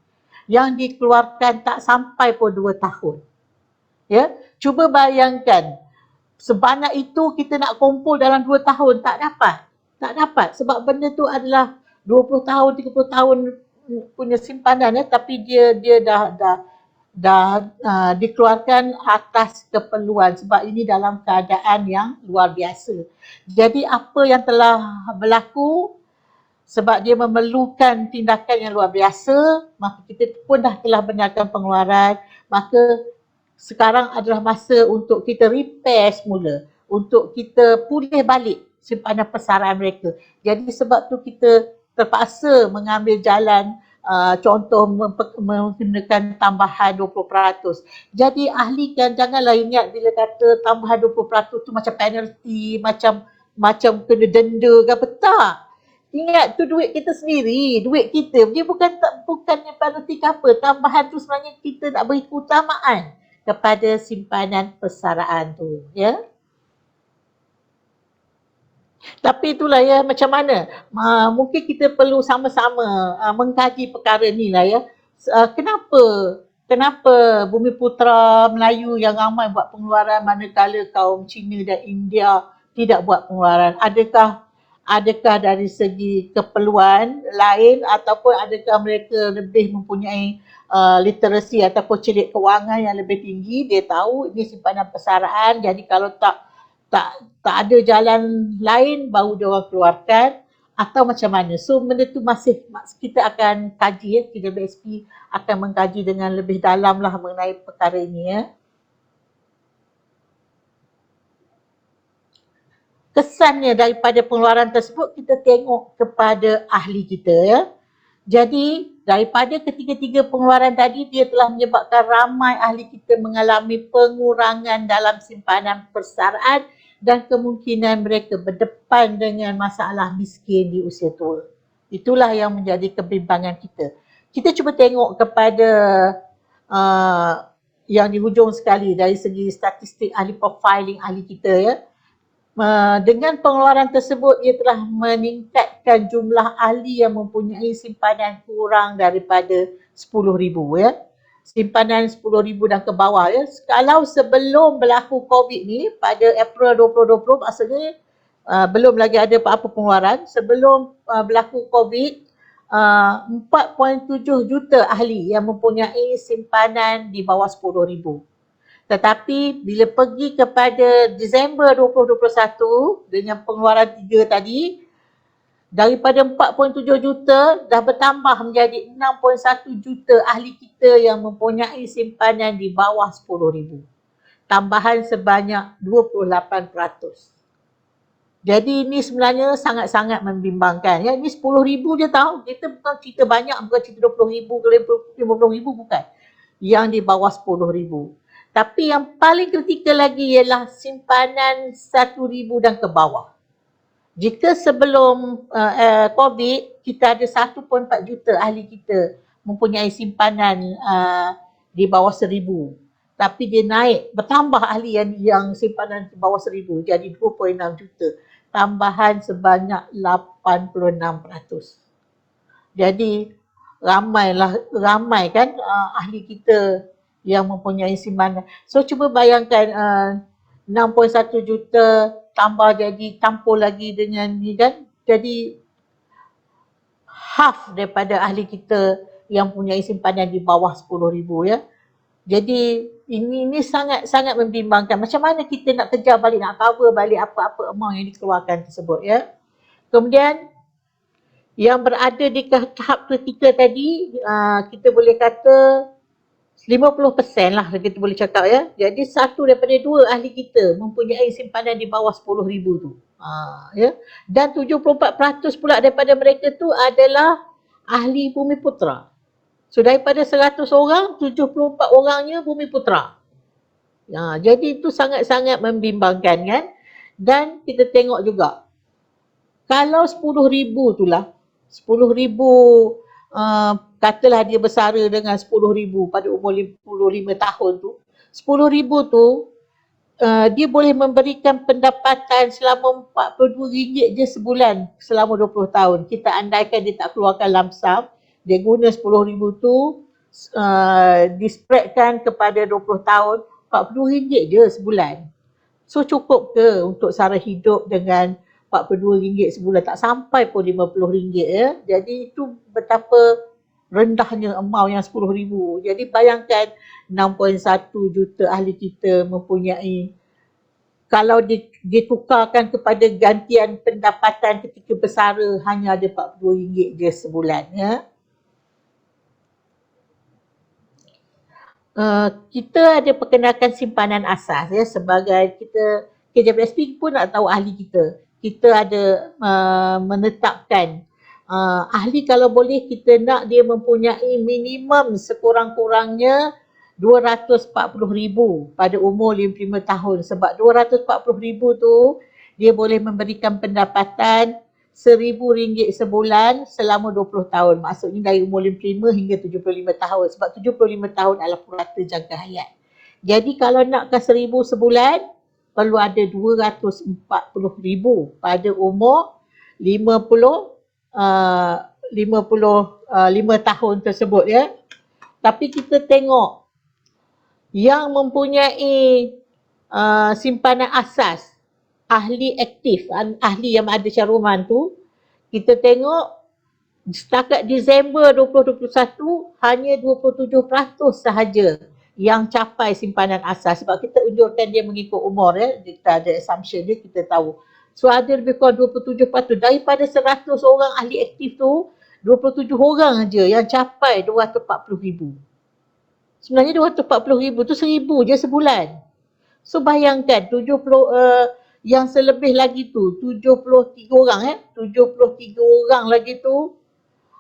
Yang dikeluarkan tak sampai pun 2 tahun. Cuba bayangkan, sebanyak itu kita nak kumpul dalam 2 tahun, tak dapat. Tak dapat sebab benda tu adalah 20 tahun, 30 tahun punya simpanan tapi dia dah dikeluarkan atas keperluan sebab ini dalam keadaan yang luar biasa. Jadi apa yang telah berlaku sebab dia memerlukan tindakan yang luar biasa, maka kita pun telah benarkan pengeluaran, maka sekarang adalah masa untuk kita repair semula, untuk kita pulih balik simpanan persaraan mereka. Jadi sebab tu kita terpaksa mengambil jalan contoh menggunakan tambahan 20%. Jadi ahli kan janganlah ingat bila kata tambahan 20% tu macam penalty, macam kena denda ke apa, tak. Ingat tu duit kita sendiri, duit kita. Dia bukannya penalty ke apa. Tambahan tu sebenarnya kita nak beri keutamaan kepada simpanan persaraan tu, Tapi itulah macam mana. Mungkin kita perlu sama-sama mengkaji perkara ni lah Kenapa Bumiputera Melayu yang ramai buat pengeluaran manakala kaum Cina dan India tidak buat pengeluaran? Adakah dari segi keperluan lain ataupun adakah mereka lebih mempunyai literasi ataupun celik kewangan yang lebih tinggi? Dia tahu ini simpanan persaraan, jadi kalau tak ada jalan lain baru dia orang keluarkan atau macam mana. So benda tu masih kita akan kaji KJWSP akan mengkaji dengan lebih dalam lah mengenai perkara ini kesannya daripada pengeluaran tersebut kita tengok kepada ahli kita ya. Jadi daripada ketiga-tiga pengeluaran tadi dia telah menyebabkan ramai ahli kita mengalami pengurangan dalam simpanan persaraan dan kemungkinan mereka berdepan dengan masalah miskin di usia tua. Itulah yang menjadi kebimbangan kita. Kita cuba tengok kepada yang di hujung sekali dari segi statistik ahli profiling ahli kita ya. Dengan pengeluaran tersebut ia telah meningkatkan jumlah ahli yang mempunyai simpanan kurang daripada 10,000 ya. Simpanan 10,000 dan ke bawah ya. Kalau sebelum berlaku COVID ni pada April 2020 maksudnya belum lagi ada apa-apa pengeluaran, sebelum berlaku COVID 4.7 juta ahli yang mempunyai simpanan di bawah 10,000. Tetapi bila pergi kepada Disember 2021 dengan pengeluaran 3 tadi, daripada 4.7 juta dah bertambah menjadi 6.1 juta ahli kita yang mempunyai simpanan di bawah 10,000. Tambahan sebanyak 28%. Jadi ini sebenarnya sangat-sangat membimbangkan. Ya, ini 10,000 je tahu. Kita bukan cerita banyak, bukan cerita 20,000 ke 50,000 bukan. Yang di bawah 10,000. Tapi yang paling kritikal lagi ialah simpanan 1,000 dan ke bawah. Jika sebelum COVID, kita ada 1.4 juta ahli kita mempunyai simpanan di bawah 1,000. Tapi dia naik, bertambah ahli yang simpanan di bawah 1,000 jadi 2.6 juta. Tambahan sebanyak 86%. Jadi ramai kan ahli kita yang mempunyai simpanan. So cuba bayangkan 6.1 juta tambah jadi campur lagi dengan ni kan. Jadi half daripada ahli kita yang mempunyai simpanan di bawah 10,000 ya. Jadi ini sangat-sangat membimbangkan. Macam mana kita nak kejar balik, nak cover balik apa-apa amount yang dikeluarkan tersebut ya. Kemudian yang berada di tahap kritikal tadi kita boleh kata 50% lah kita boleh cakap ya. Jadi satu daripada dua ahli kita mempunyai simpanan di bawah 10,000 tu. Ya. Dan 74% pula daripada mereka tu adalah ahli Bumiputera. So daripada 100 orang, 74 orangnya Bumiputera. Jadi itu sangat-sangat membimbangkan kan. Dan kita tengok juga, kalau 10,000 tu lah, 10,000 katalah dia bersara dengan 10,000 pada umur 55 tahun tu, 10,000 tu dia boleh memberikan pendapatan selama RM42 je sebulan selama 20 tahun. Kita andaikan dia tak keluarkan lump sum, dia guna 10,000 tu dispreadkan kepada 20 tahun, RM40 je sebulan. So cukup ke untuk sara hidup dengan RM42 sebulan? Tak sampai pun RM50 ya. Jadi itu betapa rendahnya amount yang 10,000. Jadi bayangkan 6.1 juta ahli kita mempunyai, kalau ditukarkan kepada gantian pendapatan ketika bersara hanya ada RM42 je sebulan ya. Kita ada perkenalkan simpanan asas ya, sebagai kita KJPSP pun nak tahu ahli kita. Kita ada menetapkan ahli kalau boleh kita nak dia mempunyai minimum sekurang-kurangnya 240,000 pada umur 55 tahun. Sebab 240,000 tu dia boleh memberikan pendapatan RM1,000 sebulan selama 20 tahun. Maksudnya dari umur 55 hingga 75 tahun. Sebab 75 tahun adalah purata jangka hayat. Jadi kalau nakkan 1,000 sebulan, perlu ada 240,000 pada umur 55 tahun tersebut ya. Tapi kita tengok yang mempunyai simpanan asas, ahli aktif, ahli yang ada caruman tu, kita tengok setakat Disember 2021 hanya 27% sahaja yang capai simpanan asas. Sebab kita unjurkan dia mengikut umur ya, kita ada assumption dia, kita tahu. So ada lebih kurang 27% daripada 100 orang ahli aktif tu, 27 orang aja yang capai 240,000. Sebenarnya 240,000 tu 1,000 je sebulan. So bayangkan Yang selebih lagi tu 73 orang 73 orang lagi tu,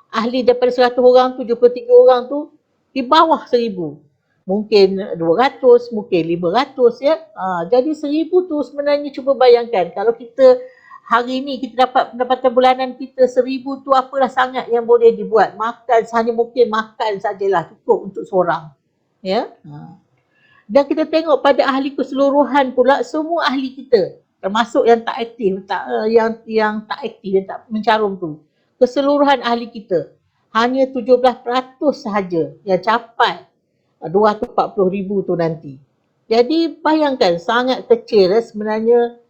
ahli daripada 100 orang, 73 orang tu di bawah 1000. Mungkin 200, mungkin 500 ya. Jadi 1000 tu sebenarnya cuba bayangkan kalau kita hari ni kita dapat pendapatan bulanan kita 1000 tu apalah sangat yang boleh dibuat. Makan hanya mungkin makan sajalah cukup untuk seorang. Ya. Dan kita tengok pada ahli keseluruhan pula semua ahli kita termasuk yang tak aktif, yang tak aktif, yang tak mencarum tu. Keseluruhan ahli kita hanya 17% sahaja yang capai 240,000 tu nanti. Jadi bayangkan sangat kecil sebenarnya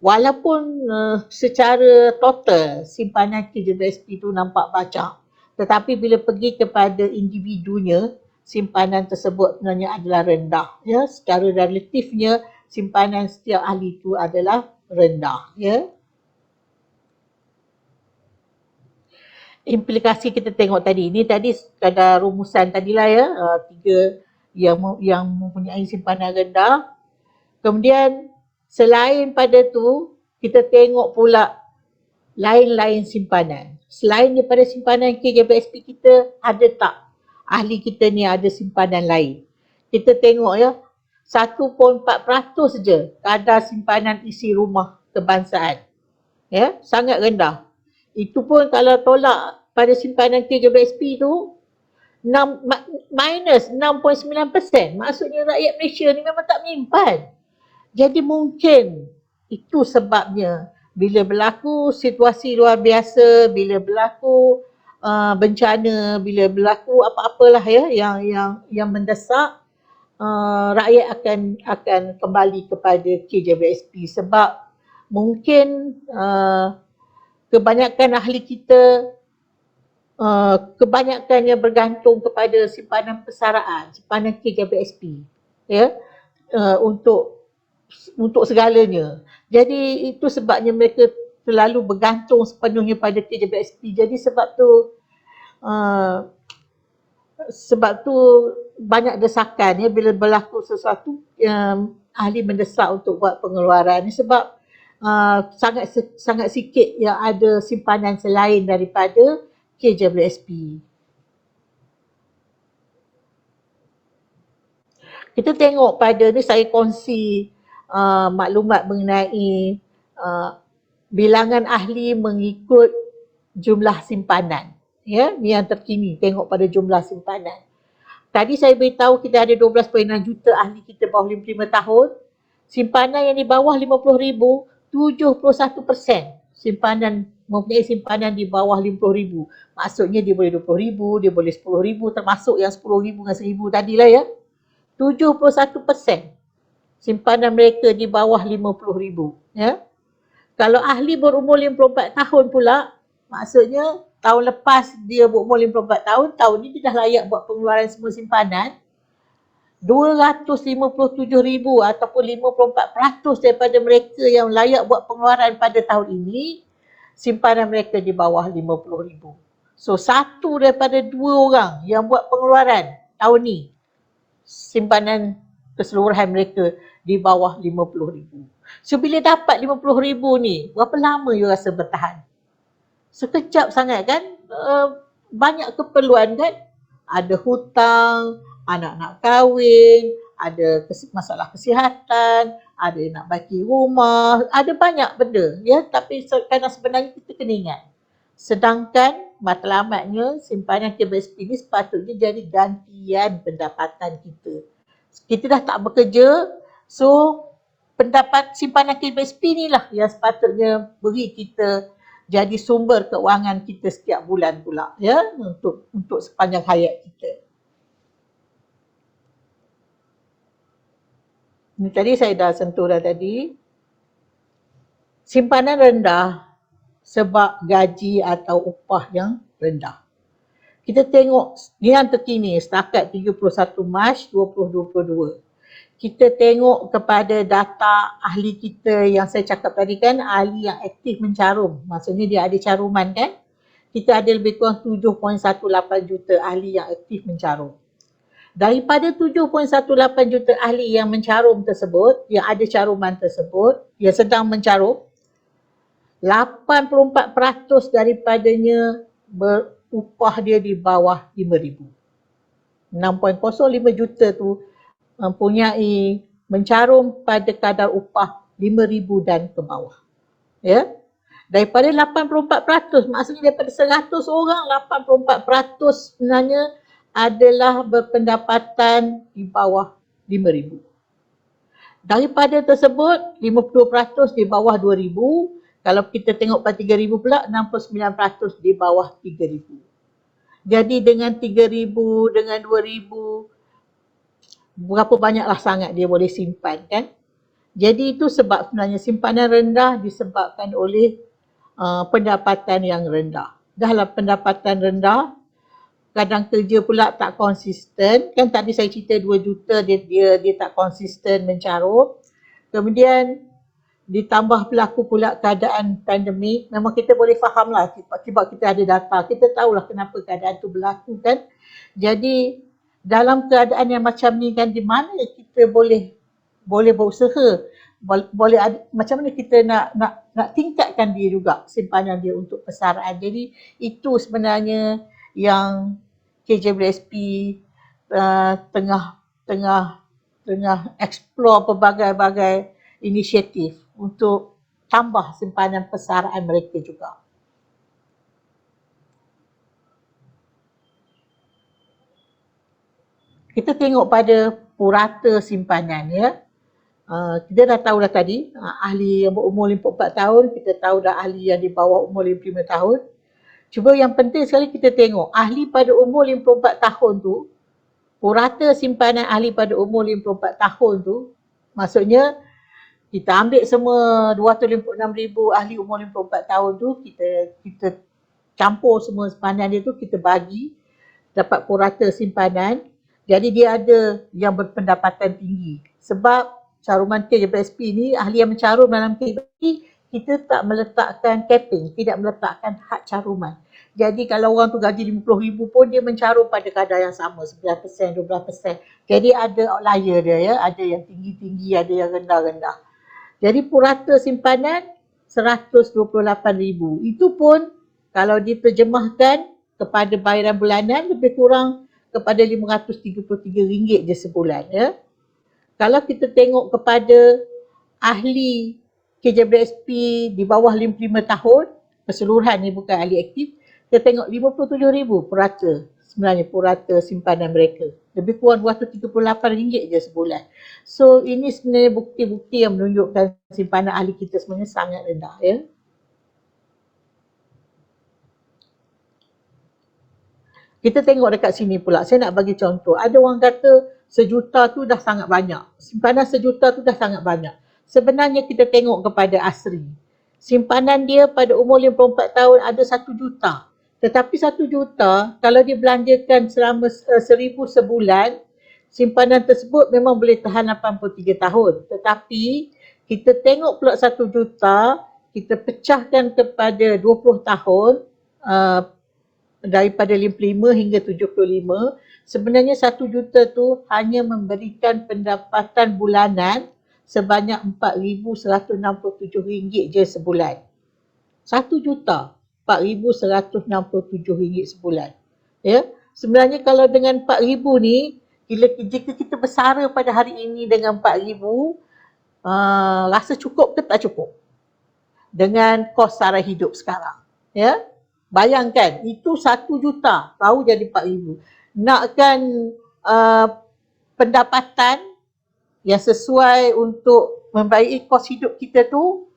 walaupun secara total simpanan KJBSP tu nampak banyak, tetapi bila pergi kepada individunya simpanan tersebut sebenarnya adalah rendah ya, secara relatifnya simpanan setiap ahli itu adalah rendah ya. Implikasi kita tengok tadi ni tadi ada rumusan tadilah ya, tiga yang mempunyai simpanan rendah. Kemudian selain pada tu kita tengok pula lain-lain simpanan. Selain daripada simpanan KJBSP kita, ada tak ahli kita ni ada simpanan lain? Kita tengok ya, 1.4% saja kadar simpanan isi rumah kebangsaan. Ya, sangat rendah. Itu pun kalau tolak pada simpanan KJBSP tu minus 6.9%. Maksudnya rakyat Malaysia ni memang tak menyimpan. Jadi mungkin itu sebabnya bila berlaku situasi luar biasa, bila berlaku bencana, bila berlaku apa-apalah ya yang mendesak, rakyat akan kembali kepada KJBSP sebab mungkin kebanyakan ahli kita kebanyakannya bergantung kepada simpanan persaraan, simpanan KJBSP ya, untuk segalanya. Jadi itu sebabnya mereka terlalu bergantung sepenuhnya pada KJBSP. Jadi sebab tu banyak desakan ya bila berlaku sesuatu ahli mendesak untuk buat pengeluaran sebab sangat sikit yang ada simpanan selain daripada KJBSP. Kita tengok pada ni saya kongsi maklumat mengenai bilangan ahli mengikut jumlah simpanan. Ya, ni yang terkini tengok pada jumlah simpanan. Tadi saya beritahu kita ada 12.6 juta ahli kita bawah 55 tahun. Simpanan yang di bawah 50,000, 71% simpanan mempunyai simpanan di bawah 50,000. Maksudnya dia boleh 20,000, dia boleh 10,000 termasuk yang 10,000 dengan 1,000 tadilah ya. 71% simpanan mereka di bawah 50,000 ya. Kalau ahli berumur 54 tahun pula, maksudnya tahun lepas dia berumur 54 tahun, tahun ni dia dah layak buat pengeluaran semua simpanan. 257,000 ataupun 54% daripada mereka yang layak buat pengeluaran pada tahun ini, simpanan mereka di bawah 50,000. So satu daripada dua orang yang buat pengeluaran tahun ni, simpanan keseluruhan mereka di bawah 50,000. So bila dapat 50,000 ni, berapa lama you rasa bertahan? Sekejap sangat kan? Banyak keperluan kan? Ada hutang, anak-anak kahwin, ada masalah kesihatan, ada nak baki rumah, ada banyak benda ya. Tapi kerana sebenarnya kita kena ingat, sedangkan matlamatnya simpanan KJBSP ni sepatutnya jadi gantian pendapatan kita. Kita dah tak bekerja, so pendapat simpanan KJBSP ni lah yang sepatutnya beri kita jadi sumber keuangan kita setiap bulan pula ya, untuk sepanjang hayat kita. Ini tadi saya dah sentuh dah tadi. Simpanan rendah sebab gaji atau upah yang rendah. Kita tengok ni yang terkini setakat 31 Mac 2022. Kita tengok kepada data ahli kita yang saya cakap tadi kan, ahli yang aktif mencarum. Maksudnya dia ada caruman kan. Kita ada lebih kurang 7.18 juta ahli yang aktif mencarum. Daripada 7.18 juta ahli yang mencarum tersebut, yang ada caruman tersebut, yang sedang mencarum, 84% daripadanya berupah dia di bawah 5,000. 6.05 juta tu mempunyai mencarum pada kadar upah 5,000 dan ke bawah. Ya. Daripada 84%, maksudnya daripada 100 orang, 84% sebenarnya adalah berpendapatan di bawah 5,000. Daripada tersebut, 50% di bawah 2,000. Kalau kita tengok pada 3,000 pula, 69% di bawah 3,000. Jadi dengan 3,000, dengan 2,000, berapa banyaklah sangat dia boleh simpan kan? Jadi itu sebab sebenarnya simpanan rendah disebabkan oleh pendapatan yang rendah. Dahlah pendapatan rendah, kadang kerja pula tak konsisten. Kan tadi saya cerita 2 juta dia tak konsisten mencarum. Kemudian ditambah berlaku pula keadaan pandemik. Memang kita boleh faham lah sebab kita ada data. Kita tahulah kenapa keadaan tu berlaku kan. Jadi dalam keadaan yang macam ni kan, di mana kita boleh berusaha, boleh ada, macam mana kita nak tingkatkan dia juga simpanan dia untuk persaraan. Jadi itu sebenarnya yang KJBSP tengah explore pelbagai inisiatif untuk tambah simpanan persaraan mereka juga. Kita tengok pada purata simpanan ya. Kita dah tahu dah tadi, ahli yang berumur 54 tahun, kita tahu dah ahli yang di bawah umur 55 tahun. Cuba yang penting sekali kita tengok, ahli pada umur 54 tahun tu, purata simpanan ahli pada umur 54 tahun tu, maksudnya kita ambil semua 256,000 ahli umur 54 tahun tu, kita campur semua simpanan dia tu, kita bagi, dapat purata simpanan. Jadi dia ada yang berpendapatan tinggi. Sebab caruman KJBSP ni, ahli yang mencarum dalam KJBSP, kita tak meletakkan capping, tidak meletakkan had caruman. Jadi kalau orang tu gaji 50,000 pun dia mencarum pada kadar yang sama, 9%, 12%. Jadi ada outlier dia ya, ada yang tinggi-tinggi, ada yang rendah-rendah. Jadi purata simpanan 128,000. Itu pun kalau diterjemahkan kepada bayaran bulanan lebih kurang kepada RM533 je sebulan ya. Kalau kita tengok kepada ahli KJBSP di bawah 55 tahun, keseluruhan ni bukan ahli aktif, kita tengok 57,000 purata, sebenarnya purata simpanan mereka. Lebih kurang RM238 je sebulan. So ini sebenarnya bukti-bukti yang menunjukkan simpanan ahli kita sebenarnya sangat rendah ya. Kita tengok dekat sini pula, saya nak bagi contoh. Ada orang kata sejuta tu dah sangat banyak. Simpanan sejuta tu dah sangat banyak. Sebenarnya kita tengok kepada Asri. Simpanan dia pada umur 54 tahun ada 1 juta. Tetapi 1 juta kalau dia belanjakan selama 1,000 sebulan, simpanan tersebut memang boleh tahan 83 tahun. Tetapi kita tengok pula 1 juta, kita pecahkan kepada 20 tahun, daripada 55 hingga 75, sebenarnya 1 juta tu hanya memberikan pendapatan bulanan sebanyak RM4,167 je sebulan. 1 juta, RM4,167 sebulan. Ya, sebenarnya kalau dengan 4,000 ni, jika kita bersara pada hari ini dengan 4,000, rasa cukup ke tak cukup? Dengan kos sara hidup sekarang. Ya, bayangkan, itu 1 juta, baru jadi 4,000. Nakkan pendapatan yang sesuai untuk membaiki kos hidup kita tu,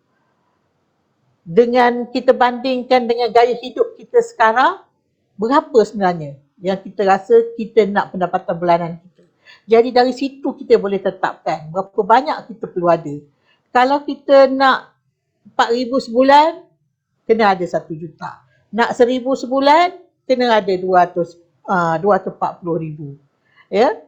dengan kita bandingkan dengan gaya hidup kita sekarang, berapa sebenarnya yang kita rasa kita nak pendapatan bulanan kita. Jadi dari situ kita boleh tetapkan berapa banyak kita perlu ada. Kalau kita nak 4,000 sebulan, kena ada 1 juta. Nak 1,000 sebulan, kena ada 240,000. Ya.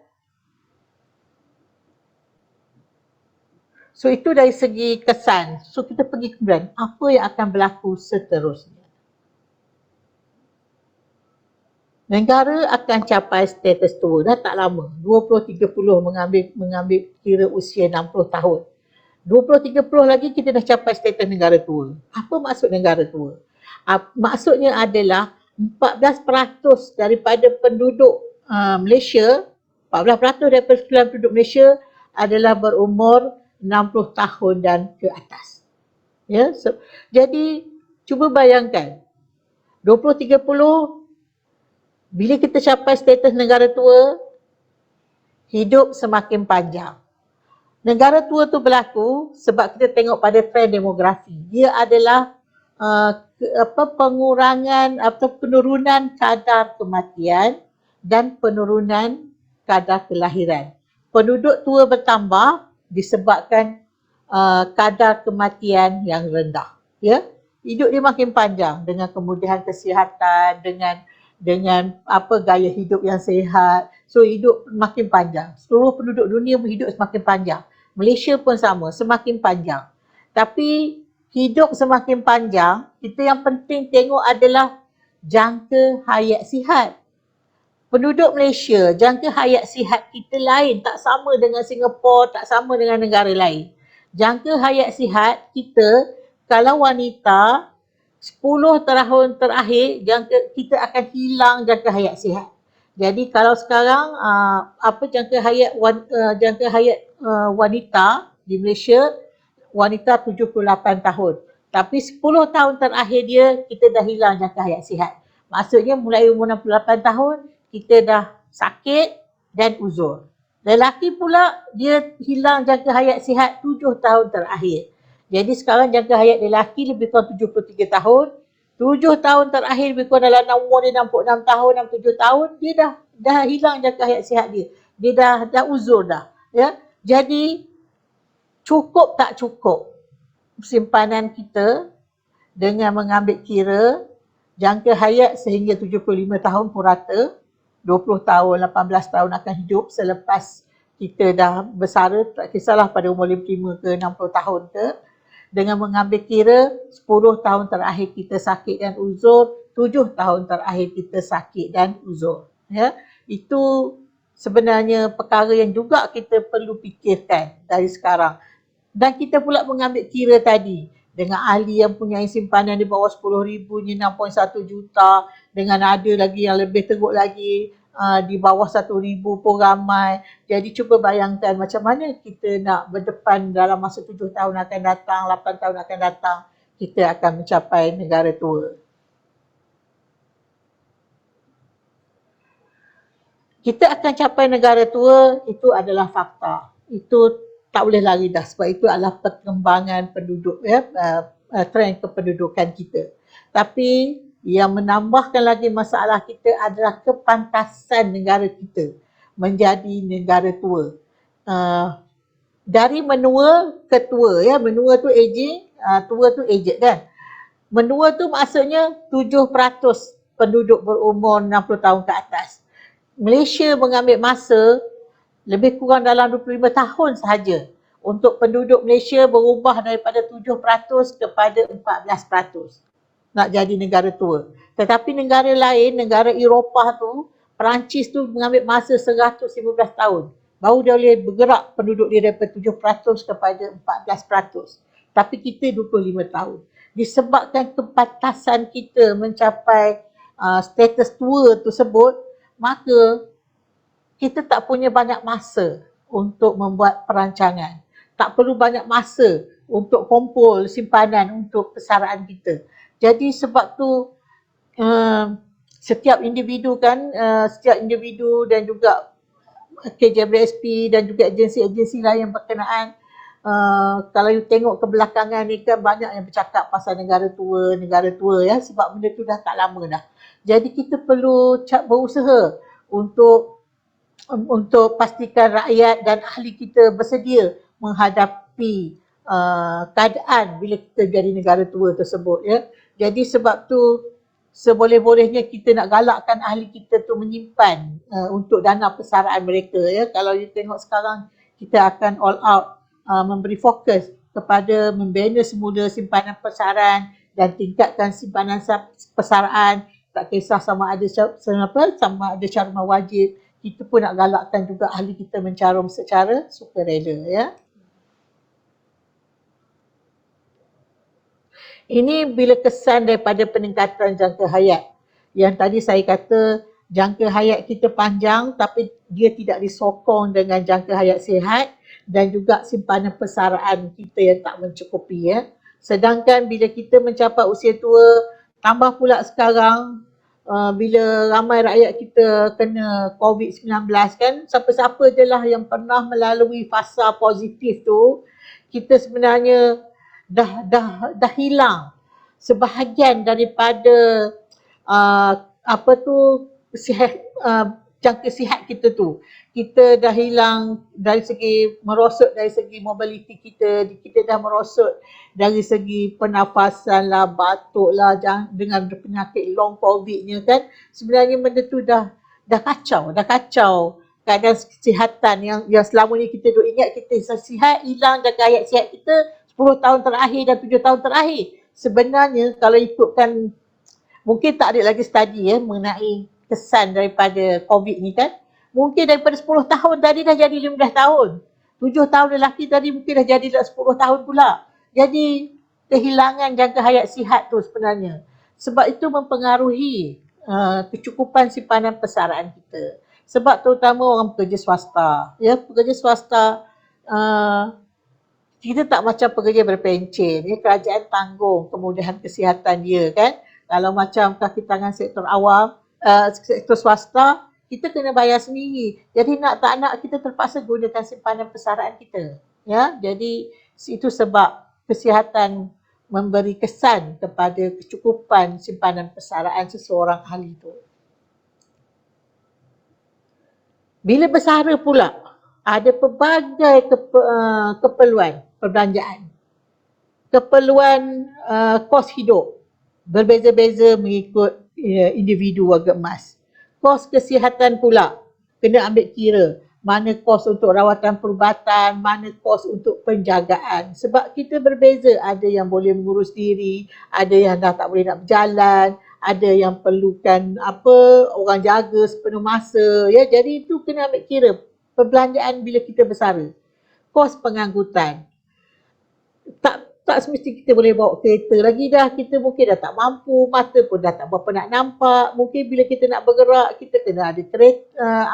So itu dari segi kesan. So kita pergi kemudian, apa yang akan berlaku seterusnya. negara akan capai status tua dah tak lama. 2030 mengambil kira usia 60 tahun. 2030 lagi kita dah capai status negara tua. Apa maksud negara tua? Maksudnya adalah 14% daripada penduduk Malaysia, 14% daripada keseluruhan penduduk Malaysia adalah berumur 60 tahun dan ke atas. Ya, jadi cuba bayangkan 2030 bila kita capai status negara tua, hidup semakin panjang. Negara tua tu berlaku sebab kita tengok pada trend demografi. Dia adalah pengurangan atau penurunan kadar kematian dan penurunan kadar kelahiran. Penduduk tua bertambah disebabkan kadar kematian yang rendah. Ya, hidup dia makin panjang dengan kemudahan kesihatan, dengan gaya hidup yang sihat. So hidup makin panjang. Seluruh penduduk dunia hidup semakin panjang. Malaysia pun sama, semakin panjang. Tapi hidup semakin panjang, kita yang penting tengok adalah jangka hayat sihat. Penduduk Malaysia, jangka hayat sihat kita lain, tak sama dengan Singapura, tak sama dengan negara lain. Jangka hayat sihat kita, kalau wanita 10 tahun terakhir kita akan hilang jangka hayat sihat. Jadi kalau sekarang jangka hayat wanita di Malaysia, wanita 78 tahun. Tapi 10 tahun terakhir dia kita dah hilang jangka hayat sihat. Maksudnya mulai umur 68 tahun kita dah sakit dan uzur. Lelaki pula dia hilang jangka hayat sihat 7 tahun terakhir. Jadi sekarang jangka hayat lelaki lebih kurang 73 tahun. 7 tahun terakhir lebih kurang dalam umur dia 66 tahun, 67 tahun, dia dah hilang jangka hayat sihat dia. Dia dah uzur dah. Ya. Jadi cukup tak cukup simpanan kita dengan mengambil kira jangka hayat sehingga 75 tahun purata, 20 tahun, 18 tahun akan hidup selepas kita dah bersara, tak kisahlah pada umur 55 ke 60 tahun ke, dengan mengambil kira 10 tahun terakhir kita sakit dan uzur, 7 tahun terakhir kita sakit dan uzur. Ya, itu sebenarnya perkara yang juga kita perlu fikirkan dari sekarang. Dan kita pula mengambil kira tadi dengan ahli yang punya simpanan di bawah 10,000 ni 6.1 juta, dengan ada lagi yang lebih teruk lagi di bawah 1,000 pun ramai. Jadi cuba bayangkan macam mana kita nak berdepan dalam masa 7 tahun akan datang, 8 tahun akan datang, kita akan mencapai negara tua. Kita akan capai negara tua, itu adalah fakta. Itu tak boleh lari dah sebab itu adalah perkembangan penduduk, ya, trend kependudukan kita. Tapi yang menambahkan lagi masalah kita adalah kepantasan negara kita menjadi negara tua. Dari menua ke tua, ya, menua tu aging, tua tu aged kan. Menua tu maksudnya 7% penduduk berumur 60 tahun ke atas. Malaysia mengambil masa lebih kurang dalam 25 tahun sahaja untuk penduduk Malaysia berubah daripada 7% kepada 14%. Nak jadi negara tua. Tetapi negara lain, negara Eropah tu, Perancis tu mengambil masa 115 tahun. Baru dia boleh bergerak penduduk dia daripada 7% kepada 14%. Tapi kita 25 tahun. Disebabkan kepantasan kita mencapai status tua tersebut, maka kita tak punya banyak masa untuk membuat perancangan. Tak perlu banyak masa untuk kumpul simpanan untuk persaraan kita. Jadi sebab tu setiap individu dan juga KJBSP dan juga agensi-agensi lain yang berkenaan, kalau you tengok kebelakangan ni kan banyak yang bercakap pasal negara tua ya, sebab benda tu dah tak lama dah. Jadi kita perlu berusaha untuk pastikan rakyat dan ahli kita bersedia menghadapi keadaan bila kita jadi negara tua tersebut, ya. Jadi sebab tu seboleh-bolehnya kita nak galakkan ahli kita tu menyimpan untuk dana persaraan mereka, ya. Kalau you tengok sekarang kita akan all out memberi fokus kepada membina semula simpanan persaraan dan tingkatkan simpanan persaraan Tak kisah sama ada sama ada caruman wajib, kita pun nak galakkan juga ahli kita mencarum secara sukarela, ya. Ini bila kesan daripada peningkatan jangka hayat. Yang tadi saya kata jangka hayat kita panjang tapi dia tidak disokong dengan jangka hayat sihat dan juga simpanan persaraan kita yang tak mencukupi, ya. Sedangkan bila kita mencapai usia tua, tambah pula sekarang bila ramai rakyat kita kena COVID-19 kan, siapa-siapa je lah yang pernah melalui fasa positif tu, kita sebenarnya dah hilang sebahagian daripada jangka sihat kita tu. Kita dah hilang dari segi merosot dari segi mobiliti kita dah merosot dari segi pernafasan lah, batuk lah, dengan penyakit long COVID-nya kan. Sebenarnya benda tu dah kacau keadaan kesihatan yang selama ni kita duk ingat kita sihat, hilang jangka hayat sihat kita 10 tahun terakhir dan 7 tahun terakhir. Sebenarnya kalau ikutkan, mungkin tak ada lagi study mengenai kesan daripada COVID ni kan. Mungkin daripada 10 tahun tadi dah jadi 15 tahun. 7 tahun lelaki tadi mungkin dah jadi 10 tahun pula. Jadi kehilangan jangka hayat sihat tu sebenarnya. Sebab itu mempengaruhi kecukupan simpanan persaraan kita. Sebab terutama orang pekerja swasta. Ya, pekerja swasta kita tak macam pekerja berpencen. Ya, kerajaan tanggung kemudahan kesihatan dia kan. Kalau macam kaki tangan sektor awam, sektor swasta, kita kena bayar sendiri. Jadi nak tak nak kita terpaksa gunakan simpanan persaraan kita. Ya, jadi itu sebab kesihatan memberi kesan kepada kecukupan simpanan persaraan seseorang ahli itu. Bila bersara pula, ada pelbagai keperluan perbelanjaan. Keperluan kos hidup berbeza-beza mengikut individu warga emas. Kos kesihatan pula kena ambil kira. Mana kos untuk rawatan perubatan, mana kos untuk penjagaan. Sebab kita berbeza, ada yang boleh mengurus diri, ada yang dah tak boleh nak berjalan, ada yang perlukan orang jaga sepenuh masa. Ya, jadi itu kena ambil kira perbelanjaan bila kita bersara. Kos pengangkutan. Tak semesti kita boleh bawa kereta lagi dah. Kita mungkin dah tak mampu, mata pun dah tak berapa nak nampak. Mungkin bila kita nak bergerak, kita kena ada kereta,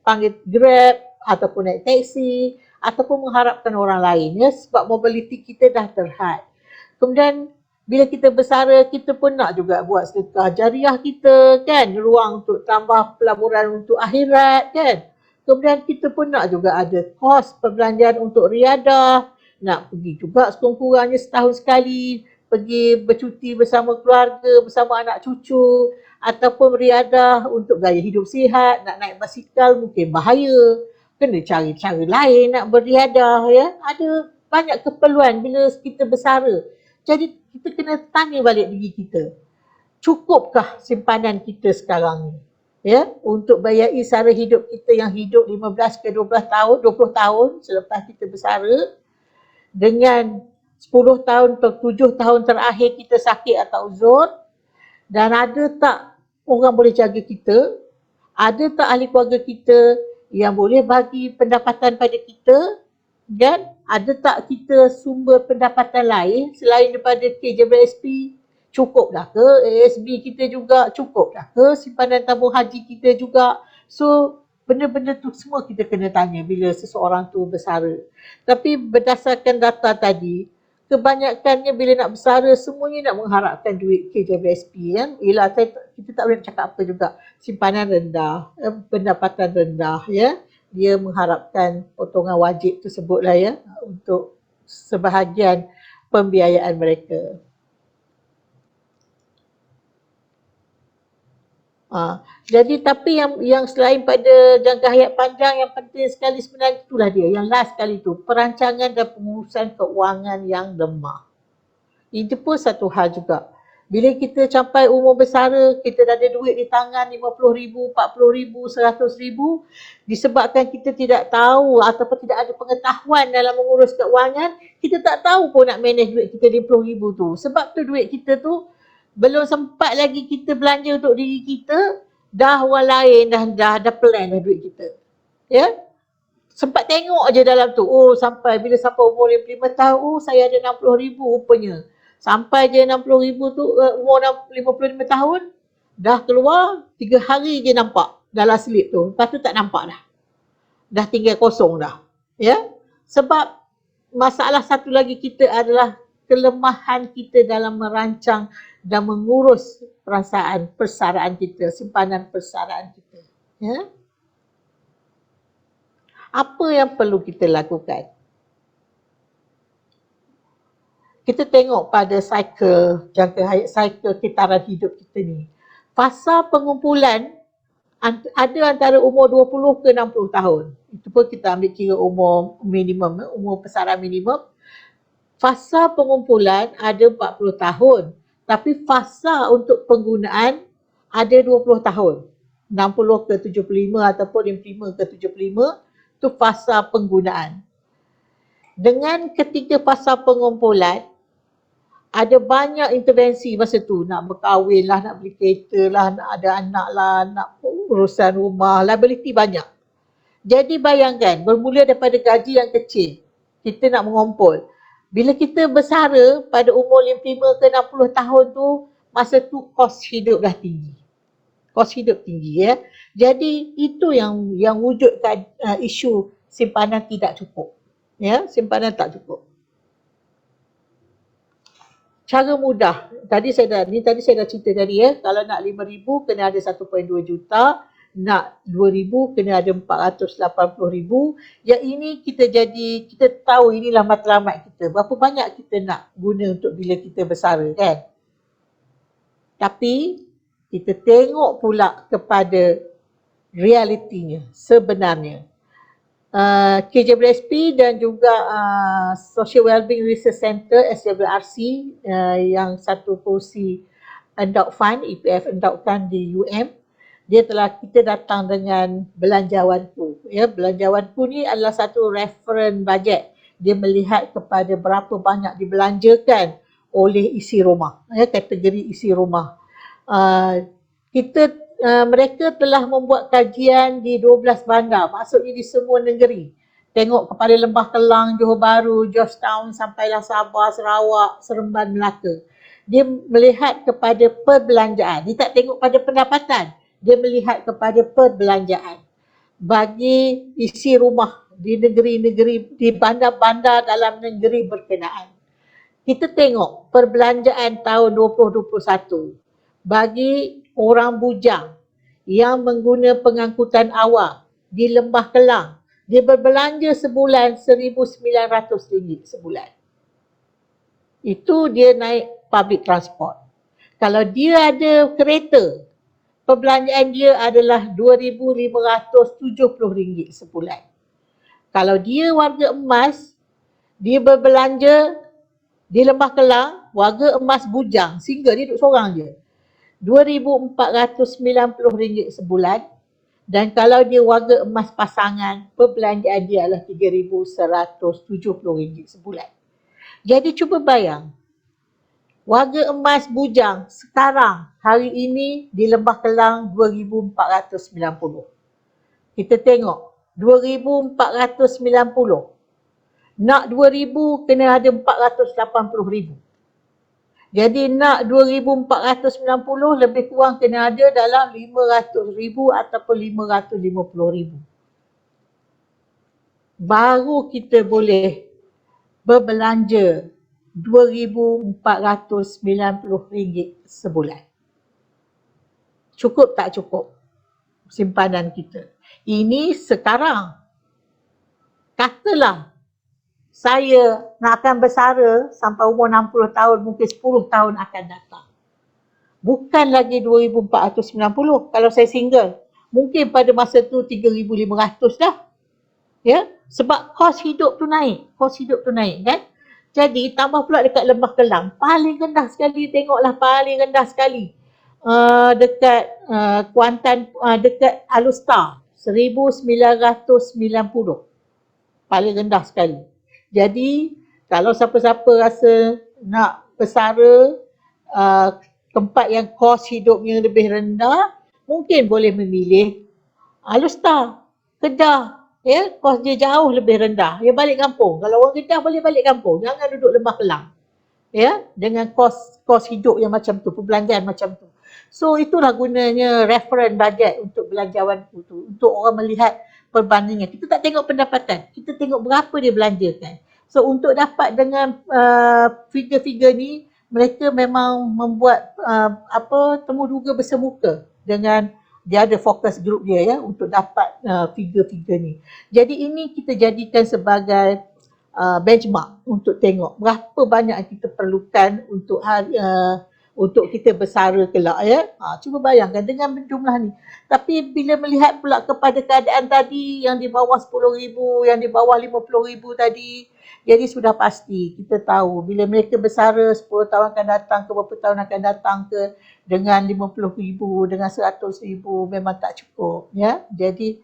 panggil Grab ataupun naik taksi ataupun mengharapkan orang lain, ya, sebab mobiliti kita dah terhad. Kemudian bila kita bersara, kita pun nak juga buat sedekah jariah kita kan, ruang untuk tambah pelaburan untuk akhirat kan. Kemudian kita pun nak juga ada kos perbelanjaan untuk riadah, nak pergi juga sekurang-kurangnya setahun sekali, pergi bercuti bersama keluarga, bersama anak cucu, ataupun riadah untuk gaya hidup sihat, nak naik basikal mungkin bahaya, kena cari cara lain nak beriadah, ya. Ada banyak keperluan bila kita bersara. Jadi kita kena tanya balik diri kita, cukupkah simpanan kita sekarang ni, ya, untuk bayari sara hidup kita yang hidup 15 ke 12 tahun, 20 tahun selepas kita bersara, dengan 10 tahun atau 7 tahun terakhir kita sakit atau uzur, dan ada tak orang boleh jaga kita, ada tak ahli keluarga kita yang boleh bagi pendapatan pada kita, kan? Ada tak kita sumber pendapatan lain selain daripada KJBSP? Cukup dah ke? ASB kita juga cukup dah ke? Simpanan tabung haji kita juga. So benda-benda tu semua kita kena tanya bila seseorang tu bersara. Tapi berdasarkan data tadi, kebanyakannya bila nak bersara semuanya nak mengharapkan duit KJBSP, kan. Yelah, kita tak boleh cakap apa juga. Simpanan rendah, pendapatan rendah, ya. Dia mengharapkan potongan wajib tersebutlah, ya, untuk sebahagian pembiayaan mereka. Jadi tapi yang selain pada jangka hayat panjang, yang penting sekali sebenarnya itulah dia, yang last sekali tu, perancangan dan pengurusan keuangan yang lemah. Itu pun satu hal juga. Bila kita capai umur bersara, kita dah ada duit di tangan RM50,000, RM40,000, RM100,000, disebabkan kita tidak tahu ataupun tidak ada pengetahuan dalam mengurus keuangan, kita tak tahu pun nak manage duit kita RM50,000 tu. Sebab tu duit kita tu belum sempat lagi kita belanja untuk diri kita, dah orang lain dah plan dah duit kita. Ya? Sempat tengok je dalam tu, oh bila sampai umur 55 tahun, oh saya ada 60,000 rupanya. Sampai je 60,000 tu, umur 55 tahun, dah keluar, 3 hari je nampak dalam slip tu. Lepas tu tak nampak dah. Dah tinggal kosong dah. Ya? Sebab masalah satu lagi kita adalah kelemahan kita dalam merancang dan mengurus persaraan kita, simpanan persaraan kita. Ya? Apa yang perlu kita lakukan? Kita tengok pada jangka hayat cycle kitaran hidup kita ni. Fasa pengumpulan ada antara umur 20 ke 60 tahun. Itu pun kita ambil kira umur minimum, umur persaraan minimum. Fasa pengumpulan ada 40 tahun. Tapi fasa untuk penggunaan ada 20 tahun. 60 ke 75 ataupun 55 ke 75. Itu fasa penggunaan. Dengan ketiga fasa pengumpulan, ada banyak intervensi masa tu. Nak berkahwin lah, nak beli kereta lah, nak ada anak lah, nak urusan rumah, liability banyak. Jadi bayangkan, bermula daripada gaji yang kecil, kita nak mengumpul. Bila kita bersara pada umur 55 ke 60 tahun tu, masa tu kos hidup dah tinggi. Kos hidup tinggi ya. Jadi itu yang wujudkan isu simpanan tidak cukup. Ya, simpanan tak cukup. Cara mudah, tadi saya dah cerita tadi ya, kalau nak 5,000 kena ada 1.2 juta, nak 2,000 kena ada 480,000. Yang ini kita tahu inilah matlamat kita. Berapa banyak kita nak guna untuk bila kita bersara kan. Tapi kita tengok pula kepada realitinya sebenarnya. KJBSP dan juga Social Wellbeing Research Center SWRC yang satu kursi endowed fund, EPF endowed fund di UM, kita datang dengan belanjawanku. Ya, belanjawanku ni adalah satu reference budget. Dia melihat kepada berapa banyak dibelanjakan oleh isi rumah, ya, kategori isi rumah. Mereka telah membuat kajian di 12 bandar, maksudnya di semua negeri. Tengok kepada Lembah Kelang, Johor Bahru, Georgetown, sampailah Sabah, Sarawak, Seremban, Melaka. Dia melihat kepada perbelanjaan. Dia tak tengok pada pendapatan. Dia melihat kepada perbelanjaan. Bagi isi rumah di negeri-negeri, di bandar-bandar dalam negeri berkenaan. Kita tengok perbelanjaan tahun 2021 bagi orang bujang yang mengguna pengangkutan awam di Lembah Kelang, dia berbelanja sebulan RM1,900 sebulan. Itu dia naik public transport. Kalau dia ada kereta, perbelanjaan dia adalah RM2,570 sebulan. Kalau dia warga emas, dia berbelanja di Lembah Kelang, warga emas bujang, single, dia duduk seorang je. RM2,490 sebulan. Dan kalau dia warga emas pasangan, perbelanjaan dia adalah RM3,170 sebulan. Jadi cuba bayang, warga emas bujang sekarang, hari ini di Lembah Kelang RM2,490. Kita tengok, RM2,490. Nak RM2,000 kena ada RM480,000. Jadi nak 2,490 lebih kurang kena ada dalam 500,000 ataupun 550,000. Baru kita boleh berbelanja RM2,490 sebulan. Cukup tak cukup simpanan kita? Ini sekarang. Katalah saya nak akan bersara sampai umur 60 tahun, mungkin 10 tahun akan datang. Bukan lagi 2,490 kalau saya single. Mungkin pada masa tu 3,500 dah. Ya, sebab kos hidup tu naik. Kan? Jadi tambah pula dekat Lembah Kelang, paling rendah sekali, tengoklah paling rendah sekali. Dekat Kuantan, dekat Alustar, 1,990. Paling rendah sekali. Jadi, kalau siapa-siapa rasa nak bersara, tempat yang kos hidupnya lebih rendah, mungkin boleh memilih Alustar, Kedah, ya, kos dia jauh lebih rendah. Dia balik kampung. Kalau orang Kedah boleh balik kampung, jangan duduk Lembah Kelang. Ya, dengan kos hidup yang macam tu, perbelanjaan macam tu. So itulah gunanya reference budget untuk belanjawan tu, untuk orang melihat perbandingan. Kita tak tengok pendapatan, kita tengok berapa dia belanjakan. So untuk dapat dengan figure-figure ni, mereka memang membuat temu duga bersemuka dengan dia ada fokus group dia ya untuk dapat figure-figure ni. Jadi ini kita jadikan sebagai benchmark untuk tengok berapa banyak yang kita perlukan untuk kita bersara kelak ya. Cuba bayangkan dengan jumlah ni. Tapi bila melihat pula kepada keadaan tadi yang di bawah 10,000, yang di bawah 50,000 tadi, jadi sudah pasti kita tahu bila mereka bersara 10 tahun akan datang ke, berapa tahun akan datang ke, dengan 50,000, dengan 100,000 memang tak cukup ya. Jadi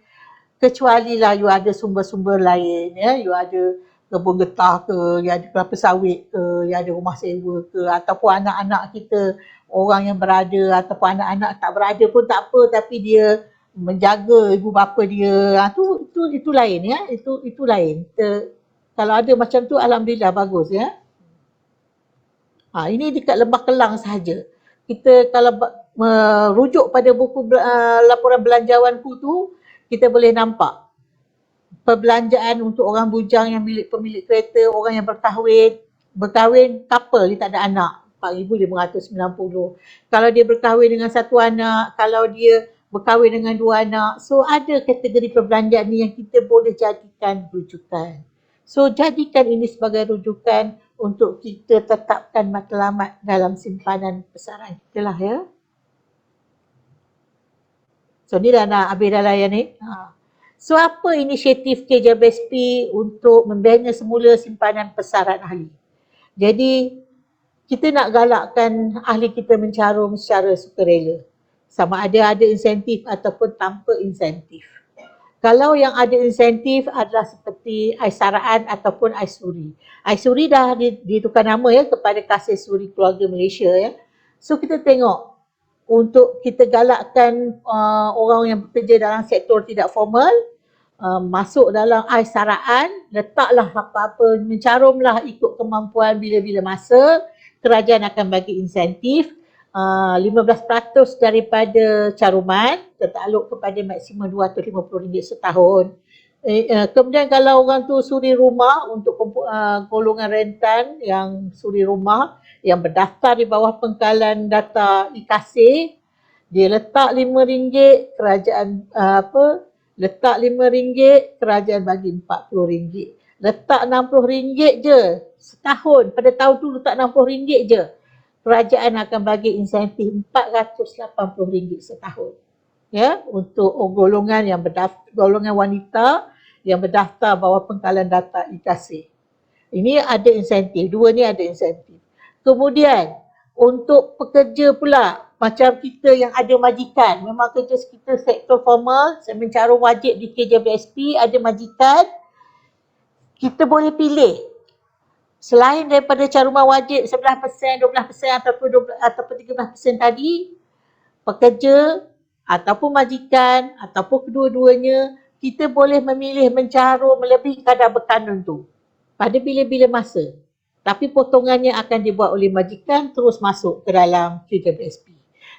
kecuali lah you ada sumber-sumber lain ya, you ada kebun getah ke, you ada kelapa sawit ke, you ada rumah sewa ke, ataupun anak-anak kita orang yang berada ataupun anak-anak tak berada pun tak apa, tapi dia menjaga ibu bapa dia, itu lain ya, itu lain. Kalau ada macam tu alhamdulillah bagus ya. Ini dekat Lembah Kelang sahaja. Kita kalau merujuk pada buku laporan belanjawanku tu, kita boleh nampak perbelanjaan untuk orang bujang yang pemilik kereta, orang yang berkahwin couple, dia tak ada anak, 4,590. Kalau dia berkahwin dengan satu anak, kalau dia berkahwin dengan 2 anak, so ada kategori perbelanjaan ni yang kita boleh jadikan rujukan. So jadikan ini sebagai rujukan untuk kita tetapkan matlamat dalam simpanan besaran kita lah ya. So ni dah nak habis dah layan ni. So apa inisiatif KJBSP untuk membina semula simpanan pesaran ahli? Jadi kita nak galakkan ahli kita mencarum secara sukarela. Sama ada insentif ataupun tanpa insentif. Kalau yang ada insentif adalah seperti Aisaraan ataupun Aisuri. Aisuri dah ditukar nama ya kepada Kasih Suri Keluarga Malaysia ya. So kita tengok untuk kita galakkan orang yang bekerja dalam sektor tidak formal masuk dalam Aisaraan, letaklah apa-apa, mencarumlah ikut kemampuan bila-bila masa, kerajaan akan bagi insentif 15% daripada caruman tertakluk kepada maksimum RM250 setahun. Kemudian kalau orang tu suri rumah untuk golongan rentan yang suri rumah yang berdaftar di bawah pengkalan data IKASI, dia letak RM5, kerajaan letak RM5, kerajaan bagi RM40. Letak RM60 je setahun, pada tahun tu letak RM60 je. Kerajaan akan bagi insentif RM480 setahun. Ya, untuk golongan yang golongan wanita yang berdaftar bawah pengkalan data IKASI. Ini ada insentif, dua ni ada insentif. Kemudian untuk pekerja pula, macam kita yang ada majikan, memang kerja kita sektor formal, saya mencarum wajib di KJBSP, ada majikan, kita boleh pilih. Selain daripada caruman wajib 11%, 12% ataupun 13% tadi, pekerja ataupun majikan ataupun kedua-duanya, kita boleh memilih mencarum melebihi kadar berkanun tu pada bila-bila masa. Tapi potongannya akan dibuat oleh majikan terus masuk ke dalam KJBSP.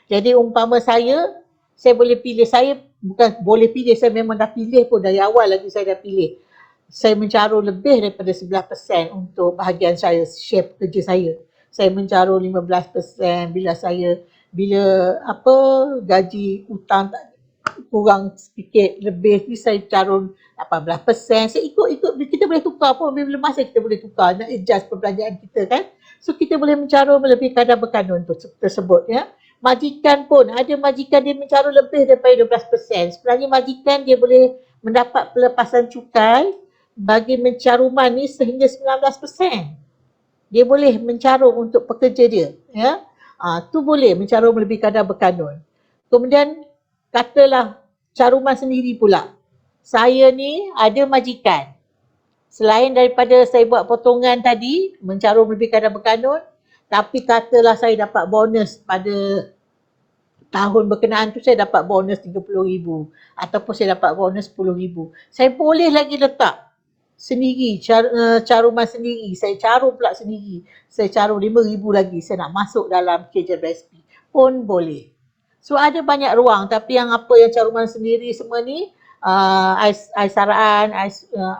Jadi umpama saya boleh pilih, saya bukan boleh pilih, saya memang dah pilih pun dari awal lagi saya dah pilih. Saya mencarum lebih daripada 11% untuk bahagian saya, share kerja saya. Saya mencarum 15% bila gaji hutang kurang sedikit lebih ni saya carum 18%. Saya ikut kita boleh tukar pun bila masa kita boleh tukar, nak adjust perbelanjaan kita kan. So kita boleh mencarum lebih kadar berkanun tersebut ya. Majikan pun, ada majikan dia mencarum lebih daripada 12%. Sebenarnya majikan dia boleh mendapat pelepasan cukai bagi mencaruman ni sehingga 19%. Dia boleh mencarum untuk pekerja dia, ya. Tu boleh mencarum lebih kadar berkanun. Kemudian katalah caruman sendiri pula. Saya ni ada majikan. Selain daripada saya buat potongan tadi, mencarum lebih kadar berkanun, Tapi katalah saya dapat bonus pada tahun berkenaan tu, saya dapat bonus 30,000 ataupun saya dapat bonus 10,000. Saya boleh lagi letak sendiri, caruman sendiri. Saya carum pula sendiri. Saya carum 5,000 lagi. Saya nak masuk dalam KJBSP pun boleh. So ada banyak ruang, tapi yang apa yang caruman sendiri semua ni, Aisaraan,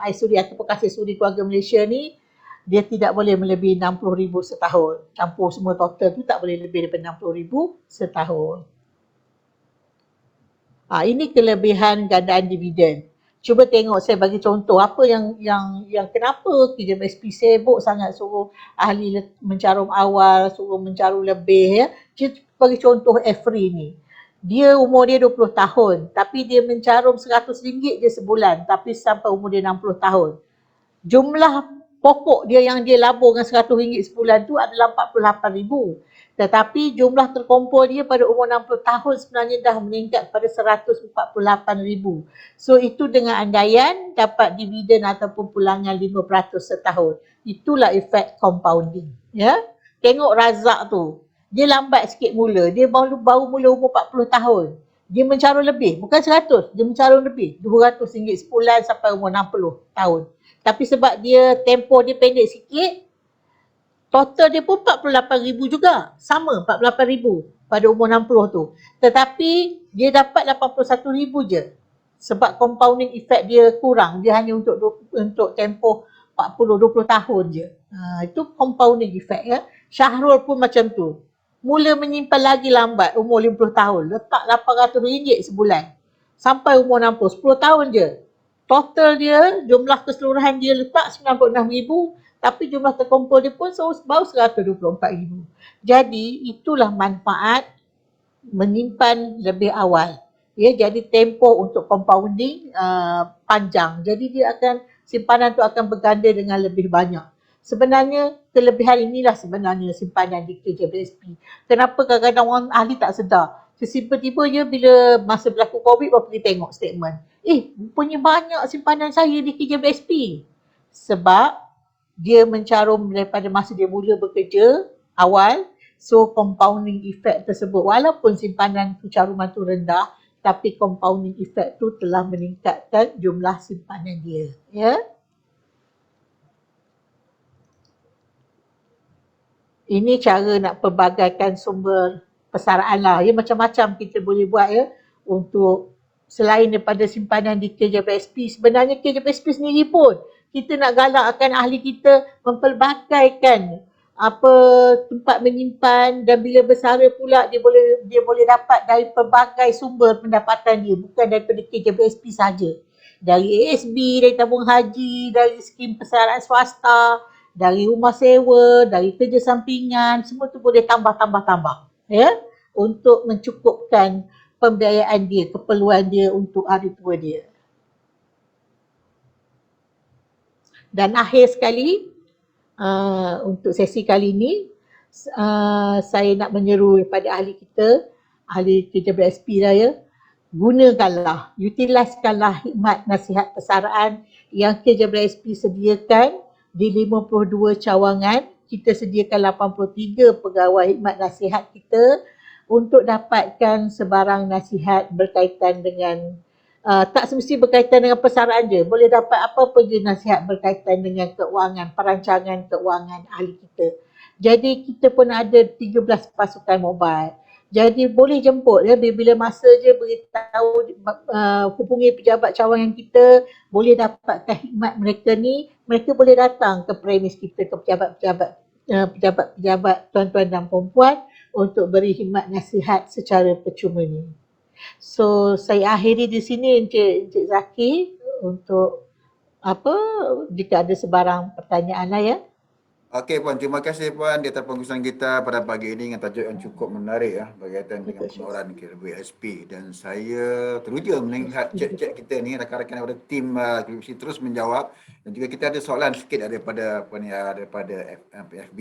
Aisuri ataupun Kasih Suri Keluarga Malaysia ni, dia tidak boleh melebihi 60,000 setahun. Campur semua total tu tak boleh lebih daripada 60,000 setahun. Ini kelebihan gandaan dividen. Cuba tengok, saya bagi contoh apa yang kenapa KJBSP sibuk sangat suruh ahli mencarum awal, suruh mencarum lebih ya. Kita bagi contoh Efri ni. Dia umur dia 20 tahun tapi dia mencarum RM100 je sebulan, tapi sampai umur dia 60 tahun. Jumlah pokok dia yang dia labur dengan RM100 sebulan tu adalah RM48,000. Tetapi jumlah terkumpul dia pada umur 60 tahun sebenarnya dah meningkat pada RM148,000. So itu dengan andaian dapat dividen ataupun pulangan 5% setahun. Itulah efek compounding. Ya. Tengok Razak tu. Dia lambat sikit mula. Dia baru mula umur 40 tahun. Dia mencarum lebih. Bukan 100. Dia mencarum lebih. RM200 sebulan sampai umur 60 tahun. Tapi sebab dia tempoh dia pendek sikit, total dia pun 48,000 juga. Sama 48,000 pada umur 60 tu. Tetapi dia dapat 81,000 je. Sebab compounding effect dia kurang. Dia hanya untuk tempoh 20 tahun je. Itu compounding effect ya. Syahrul pun macam tu. Mula menyimpan lagi lambat umur 50 tahun. Letak RM800 sebulan. Sampai umur 60. 10 tahun je. Total dia, jumlah keseluruhan dia letak 96,000. Tapi jumlah terkumpul dia pun baru 124,000. Jadi itulah manfaat menyimpan lebih awal. Ya, jadi tempoh untuk compounding panjang. Jadi dia akan, simpanan tu akan berganda dengan lebih banyak. Sebenarnya kelebihan inilah sebenarnya simpanan di KJBSP. Kenapa kadang-kadang orang ahli tak sedar? Tiba-tiba je bila masa berlaku COVID baru pergi tengok statement. Rupanya banyak simpanan saya di KJBSP. Sebab dia mencarum daripada masa dia mula bekerja awal. So compounding effect tersebut, walaupun simpanan caruman tu rendah, tapi compounding effect tu telah meningkatkan jumlah simpanan dia. Ya. Ini cara nak pelbagaikan sumber persaraan lah. Ya, macam-macam kita boleh buat ya untuk selain daripada simpanan di KJBSP. Sebenarnya KJBSP sendiri pun kita nak galakkan ahli kita mempelbagaikan tempat menyimpan, dan bila bersara pula dia boleh dapat dari pelbagai sumber pendapatan dia, bukan daripada KJBSP saja. Dari ASB, dari tabung haji, dari skim persaraan swasta, dari rumah sewa, dari kerja sampingan, semua tu boleh tambah ya, untuk mencukupkan pembiayaan dia, keperluan dia untuk hari tua dia. Dan akhir sekali, untuk sesi kali ini, saya nak menyeru kepada ahli kita, ahli KJBSP lah ya, gunakanlah, utiliskanlah hikmat nasihat persaraan yang KJBSP sediakan di 52 cawangan. Kita sediakan 83 pegawai hikmat nasihat kita untuk dapatkan sebarang nasihat berkaitan dengan tak semesti berkaitan dengan persaraan je. Boleh dapat apa-apa je nasihat berkaitan dengan keuangan, perancangan keuangan ahli kita. Jadi kita pun ada 13 pasukan mobile. Jadi boleh jemput ya, bila masa je beritahu, hubungi pejabat cawangan kita, boleh dapatkan hikmat mereka ni. Mereka boleh datang ke premis kita, ke pejabat tuan-tuan dan perempuan untuk beri hikmat nasihat secara percuma ni. So saya akhiri di sini Encik Zaki, untuk jika ada sebarang pertanyaan lah ya. Okey Puan, terima kasih Puan di atas pengkongsian kita pada pagi ini dengan tajuk yang cukup menarik ya, berkaitan dengan penawaran KJBSP. Dan saya teruja melihat chat-chat kita ni, rakan-rakan daripada tim KJBSP terus menjawab, dan juga kita ada soalan sikit daripada FB.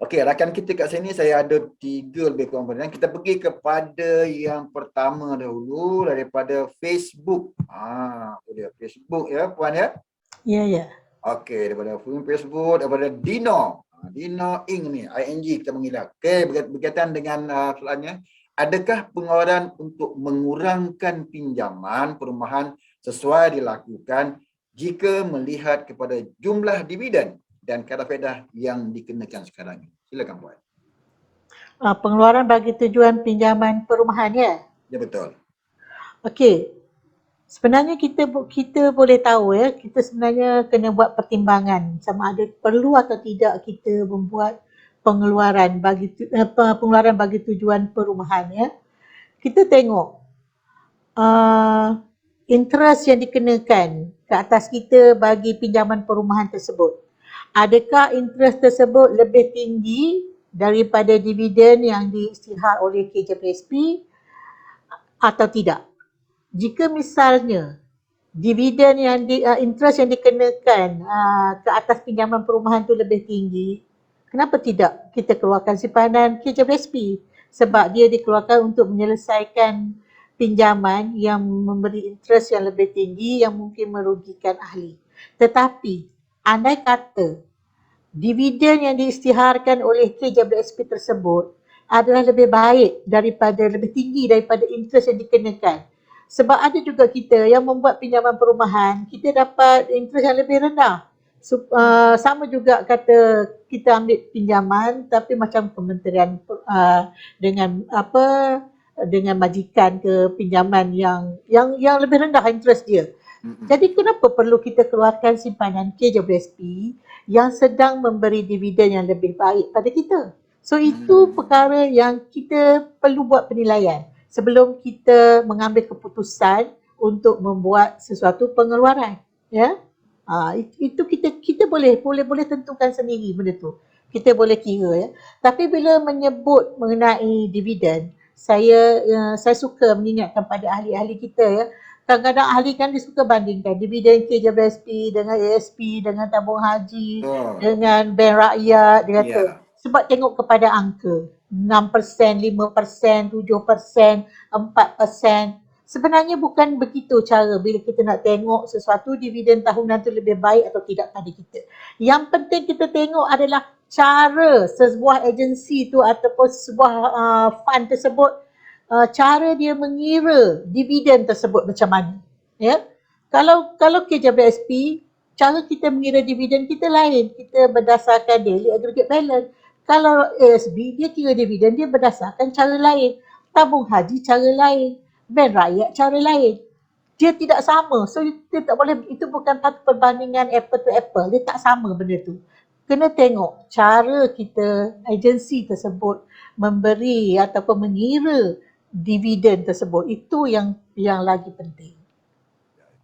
Okey, rakan kita kat sini saya ada 3 lebih kurang pertanyaan. Kita pergi kepada yang pertama dahulu daripada Facebook. Dia Facebook ya Puan ya. Ya. Okey, daripada Facebook, daripada Dino. Dino ing ni, ing kita mengilah. Okey, berkaitan dengan soalannya, adakah pengeluaran untuk mengurangkan pinjaman perumahan sesuai dilakukan jika melihat kepada jumlah dividen dan kadar faedah yang dikenakan sekarang ini? Silakan Puan. Pengeluaran bagi tujuan pinjaman perumahan ya? Ya, betul. Okey. Sebenarnya kita boleh tahu ya, kita sebenarnya kena buat pertimbangan sama ada perlu atau tidak kita membuat pengeluaran bagi tujuan perumahan ya. Kita tengok interest yang dikenakan ke atas kita bagi pinjaman perumahan tersebut. Adakah interest tersebut lebih tinggi daripada dividen yang diisytihar oleh KJPSP atau tidak? Jika misalnya dividen yang interest yang dikenakan ke atas pinjaman perumahan tu lebih tinggi, kenapa tidak kita keluarkan simpanan KJPSP? Sebab dia dikeluarkan untuk menyelesaikan pinjaman yang memberi interest yang lebih tinggi yang mungkin merugikan ahli. Tetapi andai kata dividen yang diisytiharkan oleh KJPSP tersebut adalah lebih tinggi daripada interest yang dikenakan. Sebab ada juga kita yang membuat pinjaman perumahan, kita dapat interest yang lebih rendah. Sama juga kata kita ambil pinjaman tapi macam kementerian dengan majikan ke pinjaman yang lebih rendah interest dia. Jadi kenapa perlu kita keluarkan simpanan KJPSP yang sedang memberi dividen yang lebih baik pada kita? So itu perkara yang kita perlu buat penilaian sebelum kita mengambil keputusan untuk membuat sesuatu pengeluaran, ya. Itu kita boleh tentukan sendiri benda tu. Kita boleh kira ya. Tapi bila menyebut mengenai dividen, saya suka mengingatkan pada ahli-ahli kita ya. Kadang-kadang ahli kan dia suka bandingkan dividen KJPSP dengan ASP, dengan tabung haji, dengan bank rakyat, dia kata. Sebab tengok kepada angka 6%, 5%, 7%, 4%. Sebenarnya bukan begitu cara bila kita nak tengok sesuatu dividen tahunan tu lebih baik atau tidak pada kita. Yang penting kita tengok adalah cara sebuah agensi tu ataupun sebuah fund tersebut, cara dia mengira dividen tersebut macam mana. Ya? Kalau KJPSP, cara kita mengira dividen kita lain. Kita berdasarkan daily aggregate balance. Kalau ASB, dia kira dividen dia berdasarkan cara lain. Tabung haji cara lain. Bank rakyat cara lain. Dia tidak sama. So kita tak boleh, itu bukan satu perbandingan apple to apple. Dia tak sama benda tu. Kena tengok cara kita, agensi tersebut memberi ataupun mengira dividen tersebut. Itu yang lagi penting.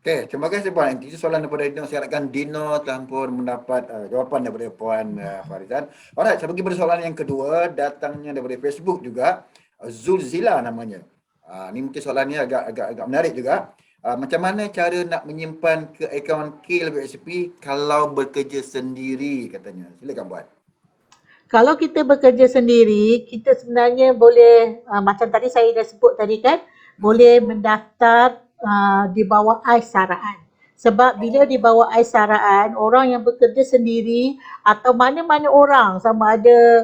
Okey, terima kasih Puan. Itu soalan daripada Dino. Saya harapkan Dino telah pun mendapat jawapan daripada Puan Farizan. Alright, saya pergi pada soalan yang kedua. Datangnya daripada Facebook juga. Zulzila namanya. Ni mungkin soalannya agak menarik juga. Macam mana cara nak menyimpan ke akaun KJPSP kalau bekerja sendiri katanya. Silakan Puan. Kalau kita bekerja sendiri, kita sebenarnya boleh, macam tadi saya dah sebut tadi kan, boleh mendaftar di bawah Aisaraan. Sebab bila di bawah Aisaraan, orang yang bekerja sendiri atau mana-mana orang, sama ada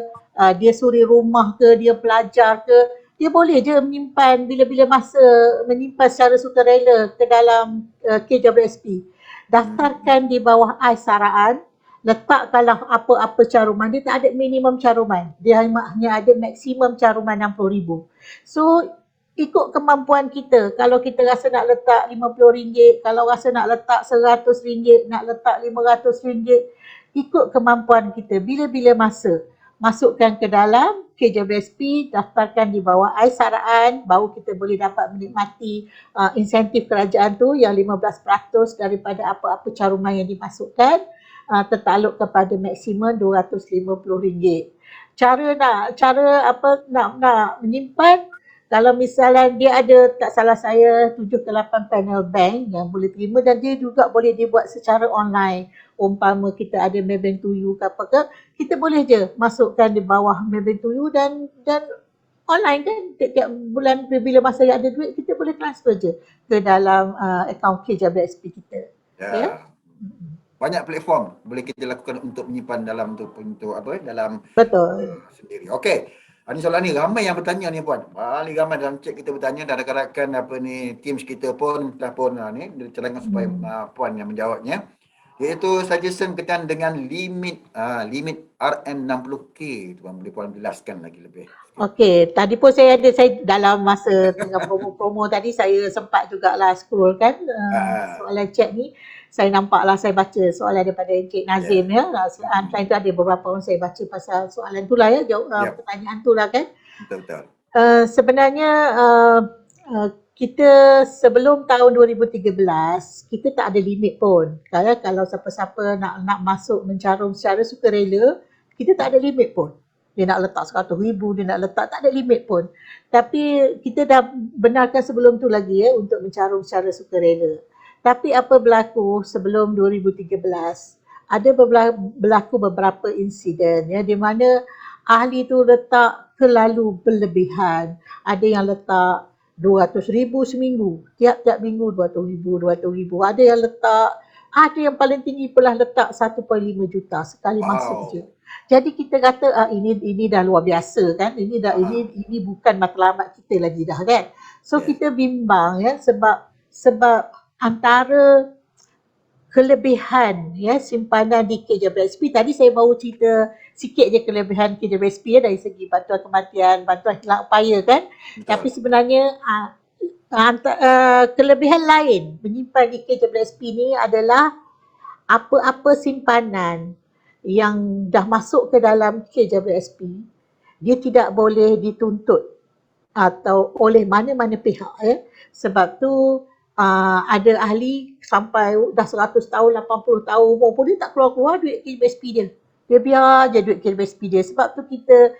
dia suri rumah ke, dia pelajar ke, dia boleh je menyimpan bila-bila masa, menyimpan secara sukarela ke dalam KJPSP. Daftarkan di bawah Aisaraan, letakkanlah apa-apa caruman. Dia tak ada minimum caruman. Dia hanya ada maksimum caruman RM60,000. So, ikut kemampuan kita. Kalau kita rasa nak letak RM50, kalau rasa nak letak RM100, nak letak RM500, ikut kemampuan kita. Bila-bila masa. Masukkan ke dalam KJPSP, daftarkan di bawah Aisaraan, baru kita boleh dapat menikmati insentif kerajaan tu yang 15% daripada apa-apa caruman yang dimasukkan, tertakluk kepada maksimum RM250. Cara nak menyimpan, kalau misalnya dia ada, tak salah saya, 7 ke 8 panel bank yang boleh terima, dan dia juga boleh dibuat secara online. Umpama kita ada Maybank to You ke apa ke, kita boleh je masukkan di bawah Maybank to You dan online kan, tiap bulan bila masa yang ada duit, kita boleh transfer je ke dalam akaun KJPSP kita. Ya. banyak platform boleh kita lakukan untuk menyimpan dalam untuk apa dalam Betul. sendiri. Okey. Ini soalan ni ramai yang bertanya ni puan. Paling ramai dalam chat kita bertanya dan rakan-rakan apa ni teams kita pun telah pun ni dicelangkan supaya puan yang menjawabnya. Iaitu suggestion berkaitan dengan limit RM60K. Tuan boleh puan jelaskan lagi lebih. Okey, tadi pun saya dalam masa tengah promo-promo tadi saya sempat jugalah scroll kan soalan chat ni. Saya nampaklah saya baca soalan daripada Encik Nazim ya. Selain tu ada beberapa orang saya baca pasal soalan tu lah ya, pertanyaan tu lah kan. Betul-betul. Sebenarnya kita sebelum tahun 2013 kita tak ada limit pun. Kalau siapa-siapa nak masuk mencarum secara sukarela, kita tak ada limit pun. Dia nak letak 100,000, dia nak letak, tak ada limit pun. Tapi kita dah benarkan sebelum tu lagi ya untuk mencarum secara sukarela. Tapi apa berlaku sebelum 2013? Ada berlaku beberapa insiden ya di mana ahli tu letak terlalu berlebihan. Ada yang letak 200,000 seminggu, tiap-tiap minggu 200,000. Ada yang letak, ada yang paling tinggi pernah letak 1.5 juta sekali masuk je. Jadi kita kata ini dah luar biasa kan, ini bukan matlamat kita lagi dah kan. So kita bimbang ya sebab antara kelebihan ya simpanan di KJBSP, tadi saya baru cerita sikit je kelebihan KJBSP ya dari segi bantuan kematian, bantuan hilang upaya kan. Betul. Tapi sebenarnya kelebihan lain menyimpan di KJBSP ni adalah apa-apa simpanan yang dah masuk ke dalam KJBSP, dia tidak boleh dituntut atau oleh mana-mana pihak ya. Sebab tu ada ahli sampai dah 100 tahun, 80 tahun umur pun dia tak keluar-keluar duit KJBSP dia. Dia biar je duit KJBSP dia. Sebab tu kita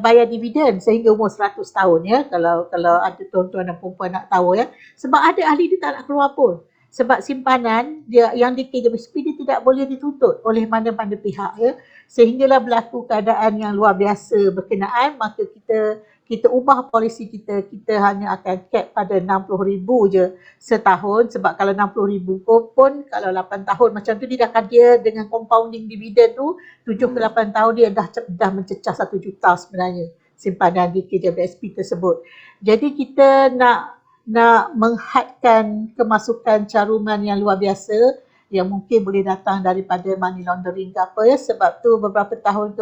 bayar dividen sehingga umur 100 tahun ya. Kalau ada tuan-tuan dan perempuan nak tahu ya. Sebab ada ahli dia tak nak keluar pun. Sebab simpanan dia yang di KJBSP dia tidak boleh dituntut oleh mana-mana pihak ya. Sehinggalah berlaku keadaan yang luar biasa berkenaan, maka kita ubah polisi kita hanya akan cap pada 60,000 je setahun. Sebab kalau 60,000 pun kalau 8 tahun macam tu dia dah dia dengan compounding dividen tu 7 ke 8 tahun dia dah mencecah 1 juta sebenarnya simpanan di KJBSP tersebut. Jadi kita nak menghadkan kemasukan caruman yang luar biasa yang mungkin boleh datang daripada money laundering ke apa ya. Sebab tu beberapa tahun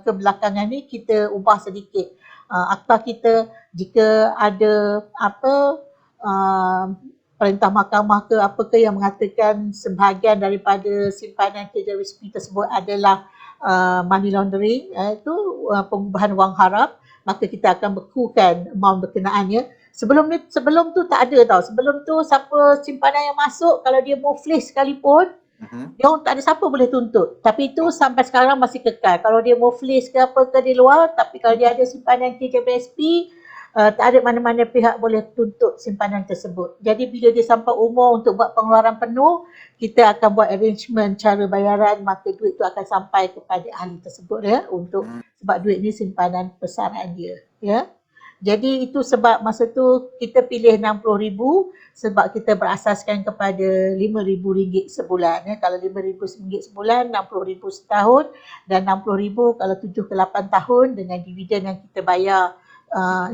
kebelakangan ni kita ubah sedikit akta kita. Jika ada perintah mahkamah ke apa ke yang mengatakan sebahagian daripada simpanan KJBSP tersebut adalah money laundering, itu pengubahan wang haram, maka kita akan bekukan amount berkenaannya. Sebelum tu tak ada tau. Sebelum tu siapa simpanan yang masuk, kalau dia muflis sekalipun, dia orang tak ada siapa boleh tuntut. Tapi itu sampai sekarang masih kekal. Kalau dia muflis ke apa ke di luar, tapi kalau dia ada simpanan KJBSP, tak ada mana-mana pihak boleh tuntut simpanan tersebut. Jadi bila dia sampai umur untuk buat pengeluaran penuh, kita akan buat arrangement cara bayaran, maka duit itu akan sampai kepada ahli tersebut ya, untuk sebab duit ni simpanan pesaran dia ya. Jadi itu sebab masa tu kita pilih 60,000 sebab kita berasaskan kepada RM5,000 sebulan ya. Kalau RM5,000 sebulan, RM60,000 setahun, dan RM60,000 kalau 7 ke 8 tahun dengan dividen yang kita bayar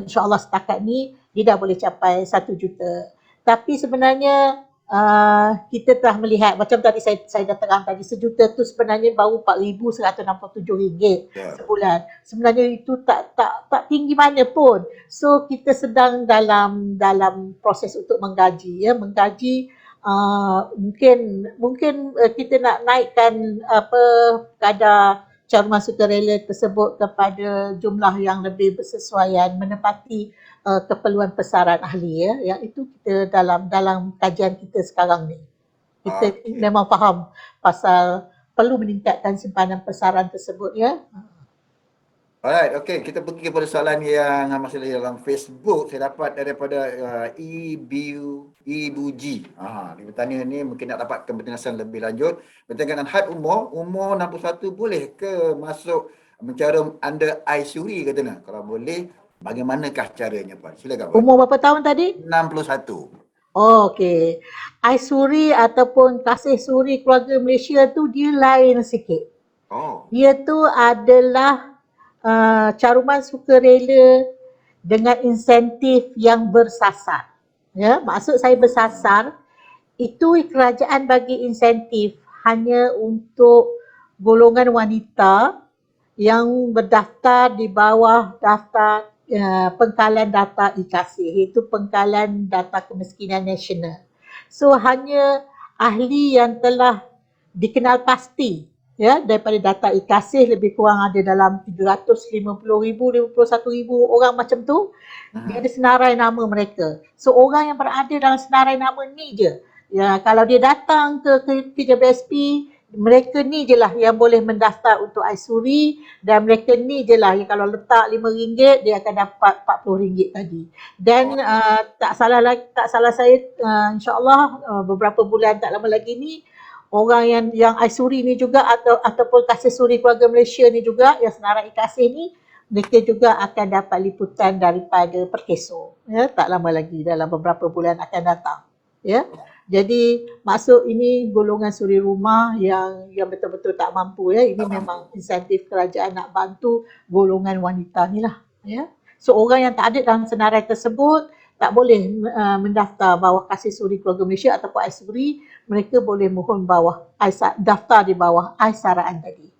insya-Allah setakat ni dia dah boleh capai 1 juta. Tapi sebenarnya kita telah melihat macam tadi saya dah terang tadi, sejuta tu sebenarnya baru RM4,167 sebulan. Sebenarnya itu tak tinggi mana pun. So kita sedang dalam proses untuk menggaji ya, mungkin kita nak naikkan kadar caruman sukarela tersebut kepada jumlah yang lebih bersesuaian menepati keperluan pesaran ahli ya. Yang itu kita dalam kajian kita sekarang ni. Kita memang faham pasal perlu meningkatkan simpanan pesaran tersebut ya. Alright, okey, kita pergi kepada soalan yang masih dalam Facebook. Saya dapat daripada Ibu G. Dia bertanya ni mungkin nak dapatkan penjelasan lebih lanjut berkaitan dengan had umur 61 boleh ke masuk mencarum under Aisuri katanya. Kalau boleh, bagaimanakah caranya Pak? Silakan Pak. Umur berapa tahun tadi? 61. Okey. Aisuri ataupun kasih suri keluarga Malaysia tu dia lain sikit. Oh. Dia tu adalah caruman sukarela dengan insentif yang bersasar. Ya, maksud saya bersasar, itu kerajaan bagi insentif hanya untuk golongan wanita yang berdaftar di bawah daftar pengkalan data IKASI, iaitu pengkalan data kemiskinan nasional. So hanya ahli yang telah dikenal pasti ya daripada data IKASI lebih kurang ada dalam 350,000, 51,000 orang macam tu, dia ada senarai nama mereka. So orang yang berada dalam senarai nama ni je. Ya, kalau dia datang ke KJBSP, mereka ni je lah yang boleh mendaftar untuk Aisuri, dan mereka ni je lah yang kalau letak RM5 dia akan dapat RM40 tadi. Dan tak salah saya, insyaAllah beberapa bulan tak lama lagi ni, orang yang Aisuri ni juga ataupun kasih suri keluarga Malaysia ni juga yang senarai IKASI ni, mereka juga akan dapat liputan daripada Perkeso. Ya, tak lama lagi, dalam beberapa bulan akan datang. Ya. Jadi maksud ini golongan suri rumah yang betul-betul tak mampu ya. Ini memang insentif kerajaan nak bantu golongan wanita ni lah. Ya. So orang yang tak ada dalam senarai tersebut tak boleh mendaftar bawah kasih suri keluarga Malaysia ataupun Aisuri. Mereka boleh mohon bawah daftar di bawah Aisaraan tadi.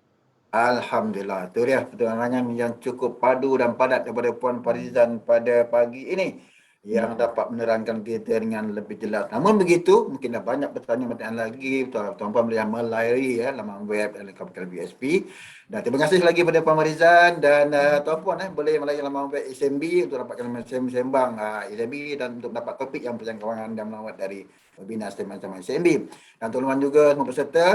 Alhamdulillah. Itu dia penerangan yang cukup padu dan padat daripada Puan Farizan pada pagi ini yang dapat menerangkan kita dengan lebih jelas. Namun begitu, mungkin dah banyak pertanyaan-pertanyaan lagi. Tuan-tuan boleh melayari laman web dan Capital BSP. Dan terima kasih lagi kepada Puan Farizan dan tuan-puan boleh melayari laman web SMB untuk dapatkan sembang SMB dan untuk dapat topik yang berjangkauan dan melawat dari webinar teman-teman SMB. Dan tuan-tuan juga semua peserta,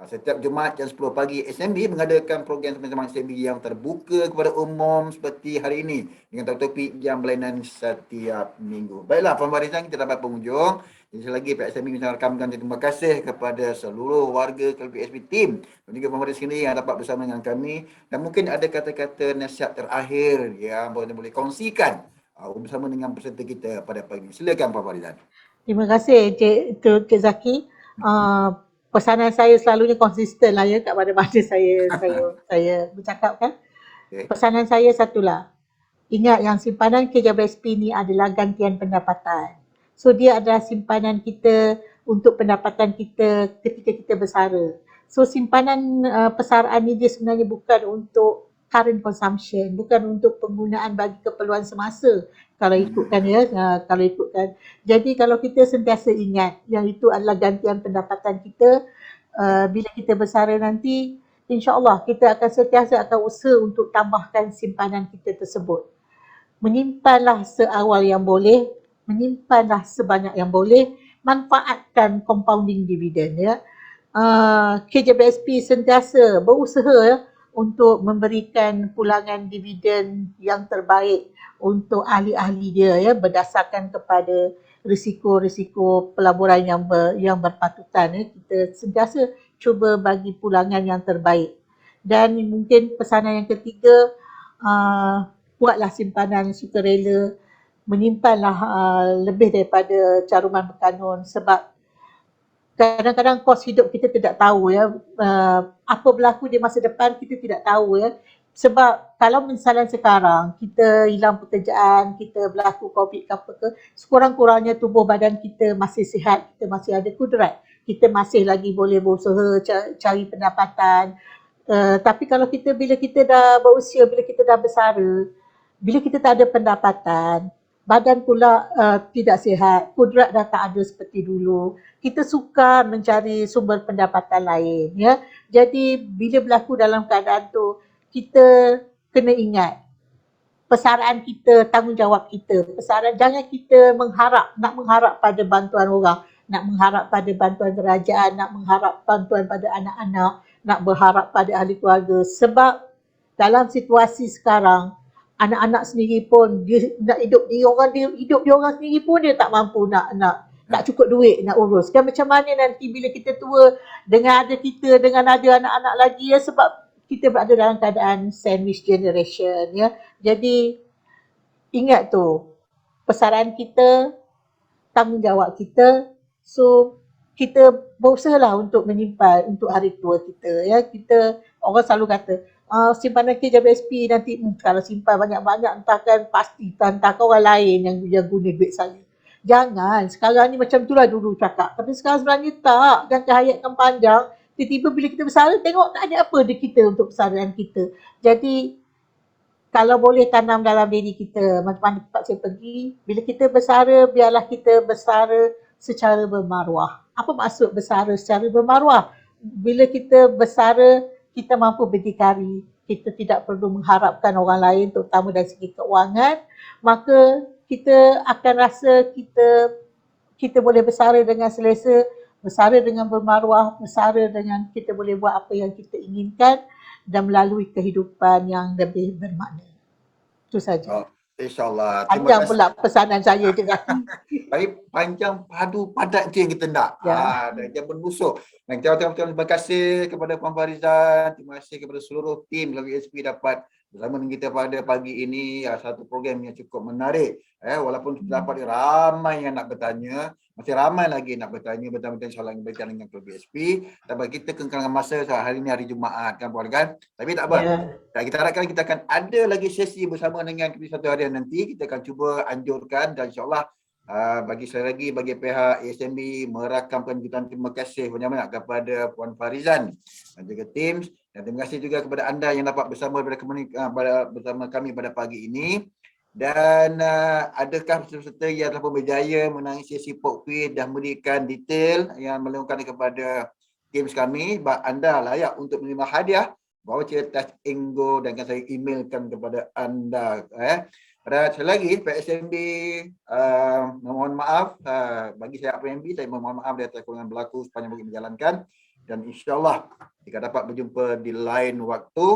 setiap Jumaat jam 10 pagi SMB mengadakan program teman-teman SMB yang terbuka kepada umum seperti hari ini dengan topik yang berlainan setiap minggu. Baiklah Puan Farizan, kita dapat penghujung. Jadi sekali lagi Pihak SMB kita rakamkan terima kasih kepada seluruh warga KLBSP team dan juga Puan Farizan sendiri yang dapat bersama dengan kami, dan mungkin ada kata-kata nasihat terakhir yang boleh kongsikan bersama dengan peserta kita pada pagi ini. Silakan Puan Farizan. Terima kasih Cik Zaki. Pesanan saya selalunya konsisten lah ya kat mana-mana saya bercakap kan. Okay. Pesanan saya satulah. Ingat yang simpanan KJBSP ni adalah gantian pendapatan. So dia adalah simpanan kita untuk pendapatan kita ketika kita bersara. So simpanan persaraan ni dia sebenarnya bukan untuk current consumption, bukan untuk penggunaan bagi keperluan semasa. Kalau ikutkan kalau ikutkan. Jadi kalau kita sentiasa ingat yang itu adalah gantian pendapatan kita, bila kita bersara nanti, insya-Allah kita akan sentiasa akan usaha untuk tambahkan simpanan kita tersebut. Menyimpanlah seawal yang boleh, menyimpanlah sebanyak yang boleh, manfaatkan compounding dividend ya. KJBSP sentiasa berusaha untuk memberikan pulangan dividen yang terbaik untuk ahli-ahli dia ya, berdasarkan kepada risiko-risiko pelaburan yang berpatutan ya. Kita sentiasa cuba bagi pulangan yang terbaik. Dan mungkin pesanan yang ketiga, buatlah simpanan sukarela, menyimpanlah lebih daripada caruman berkanun, sebab kadang-kadang kos hidup kita tidak tahu ya, apa berlaku di masa depan kita tidak tahu ya. Sebab kalau misalnya sekarang kita hilang pekerjaan, kita berlaku COVID ke apa ke, sekurang-kurangnya tubuh badan kita masih sihat, kita masih ada kudrat, kita masih lagi boleh berusaha cari pendapatan. Tapi kalau bila kita dah berusia, bila kita dah bersara, bila kita tak ada pendapatan, badan pula tidak sihat, kudrat dah tak ada seperti dulu, kita sukar mencari sumber pendapatan lain ya. Jadi bila berlaku dalam keadaan tu, kita kena ingat persaraan kita, tanggungjawab kita. Persaraan, jangan kita nak mengharap pada bantuan orang, nak mengharap pada bantuan kerajaan, nak mengharap bantuan pada anak-anak, nak berharap pada ahli keluarga. Sebab dalam situasi sekarang, anak-anak sendiri pun dia nak hidup dia orang sendiri pun dia tak mampu nak cukup duit nak urus. Kan macam mana nanti bila kita tua dengan ada anak-anak lagi ya, sebab kita berada dalam keadaan sandwich generation ya. Jadi ingat tu, persaraan kita tanggungjawab kita. So kita berusahalah untuk menyimpan untuk hari tua kita, ya. Kita, orang selalu kata simpanan KJBSP nanti kalau simpan banyak-banyak entahkan pasti entahkan orang lain yang guna duit saya. Jangan, sekarang ni macam itulah dulu cakap, tapi sekarang sebenarnya tak. Jangka hayatkan panjang, tiba-tiba bila kita bersara tengok tak ada apa di kita untuk persaraan kita. Jadi kalau boleh tanam dalam diri kita, macam mana tempat saya pergi, bila kita bersara, biarlah kita bersara secara bermaruah. Apa maksud bersara secara bermaruah? Bila kita bersara, kita mampu berdikari, kita tidak perlu mengharapkan orang lain, terutama dari segi keuangan, maka kita akan rasa kita boleh bersara dengan selesa, bersara dengan bermaruah, bersara dengan kita boleh buat apa yang kita inginkan dan melalui kehidupan yang lebih bermakna. Itu saja. Oh, InsyaAllah. Terima Panjang kasih. pula pesanan saya je kan. Tapi panjang, padu, padat je yang kita nak. Ya. Dan dia berbusuk. Dan terima kasih kepada Puan Farizan. Terima kasih kepada seluruh tim WSP dapat bersama dengan kita pada pagi ini. Satu program yang cukup menarik. Walaupun dapat ramai yang nak bertanya, masih ramai lagi nak bertanya betul-betul insyaAllah berkaitan dengan WSP. Tapi kita kengkangan masa hari ini hari Jumaat kan Puan kan. Tapi tak apa. Dan kita harapkan kita akan ada lagi sesi bersama dengan kita satu hari nanti. Kita akan cuba anjurkan dan insyaAllah bagi saya lagi, bagi pihak ASMB merakam penjutaan terima kasih banyak-banyak kepada Puan Farizan dan juga tim. Dan terima kasih juga kepada anda yang dapat bersama bersama kami pada pagi ini. Dan adakah peserta yang telah berjaya menangani sesi pop quiz dan memberikan detail yang melengkapi kepada tim kami, anda layak untuk menerima hadiah bawa cerita Enggo dan akan saya emailkan kepada anda. Pada sekali lagi PSMB mohon maaf bagi saya PMB, saya mohon maaf dari atas kekurangan berlaku sepanjang bagi menjalankan, dan insyaAllah jika dapat berjumpa di lain waktu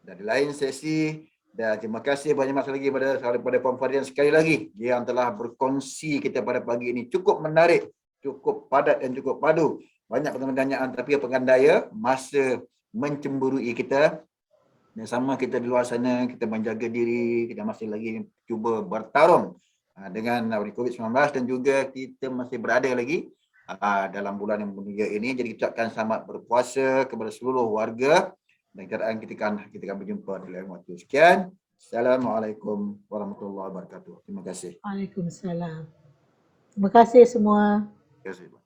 dan di lain sesi. Dan terima kasih banyak masa lagi pada Puan Farizan sekali lagi yang telah berkongsi kita pada pagi ini. Cukup menarik, cukup padat dan cukup padu. Banyak pertanyaan tapi pekan daya masa mencemburui kita. Dan sama kita di luar sana, kita menjaga diri, kita masih lagi cuba bertarung dengan COVID-19 dan juga kita masih berada lagi dalam bulan yang mulia ini. Jadi kita ucapkan selamat berpuasa kepada seluruh warga dan kita akan berjumpa di lain waktu. Sekian. Assalamualaikum warahmatullahi wabarakatuh. Terima kasih. Waalaikumsalam. Terima kasih semua. Terima kasih.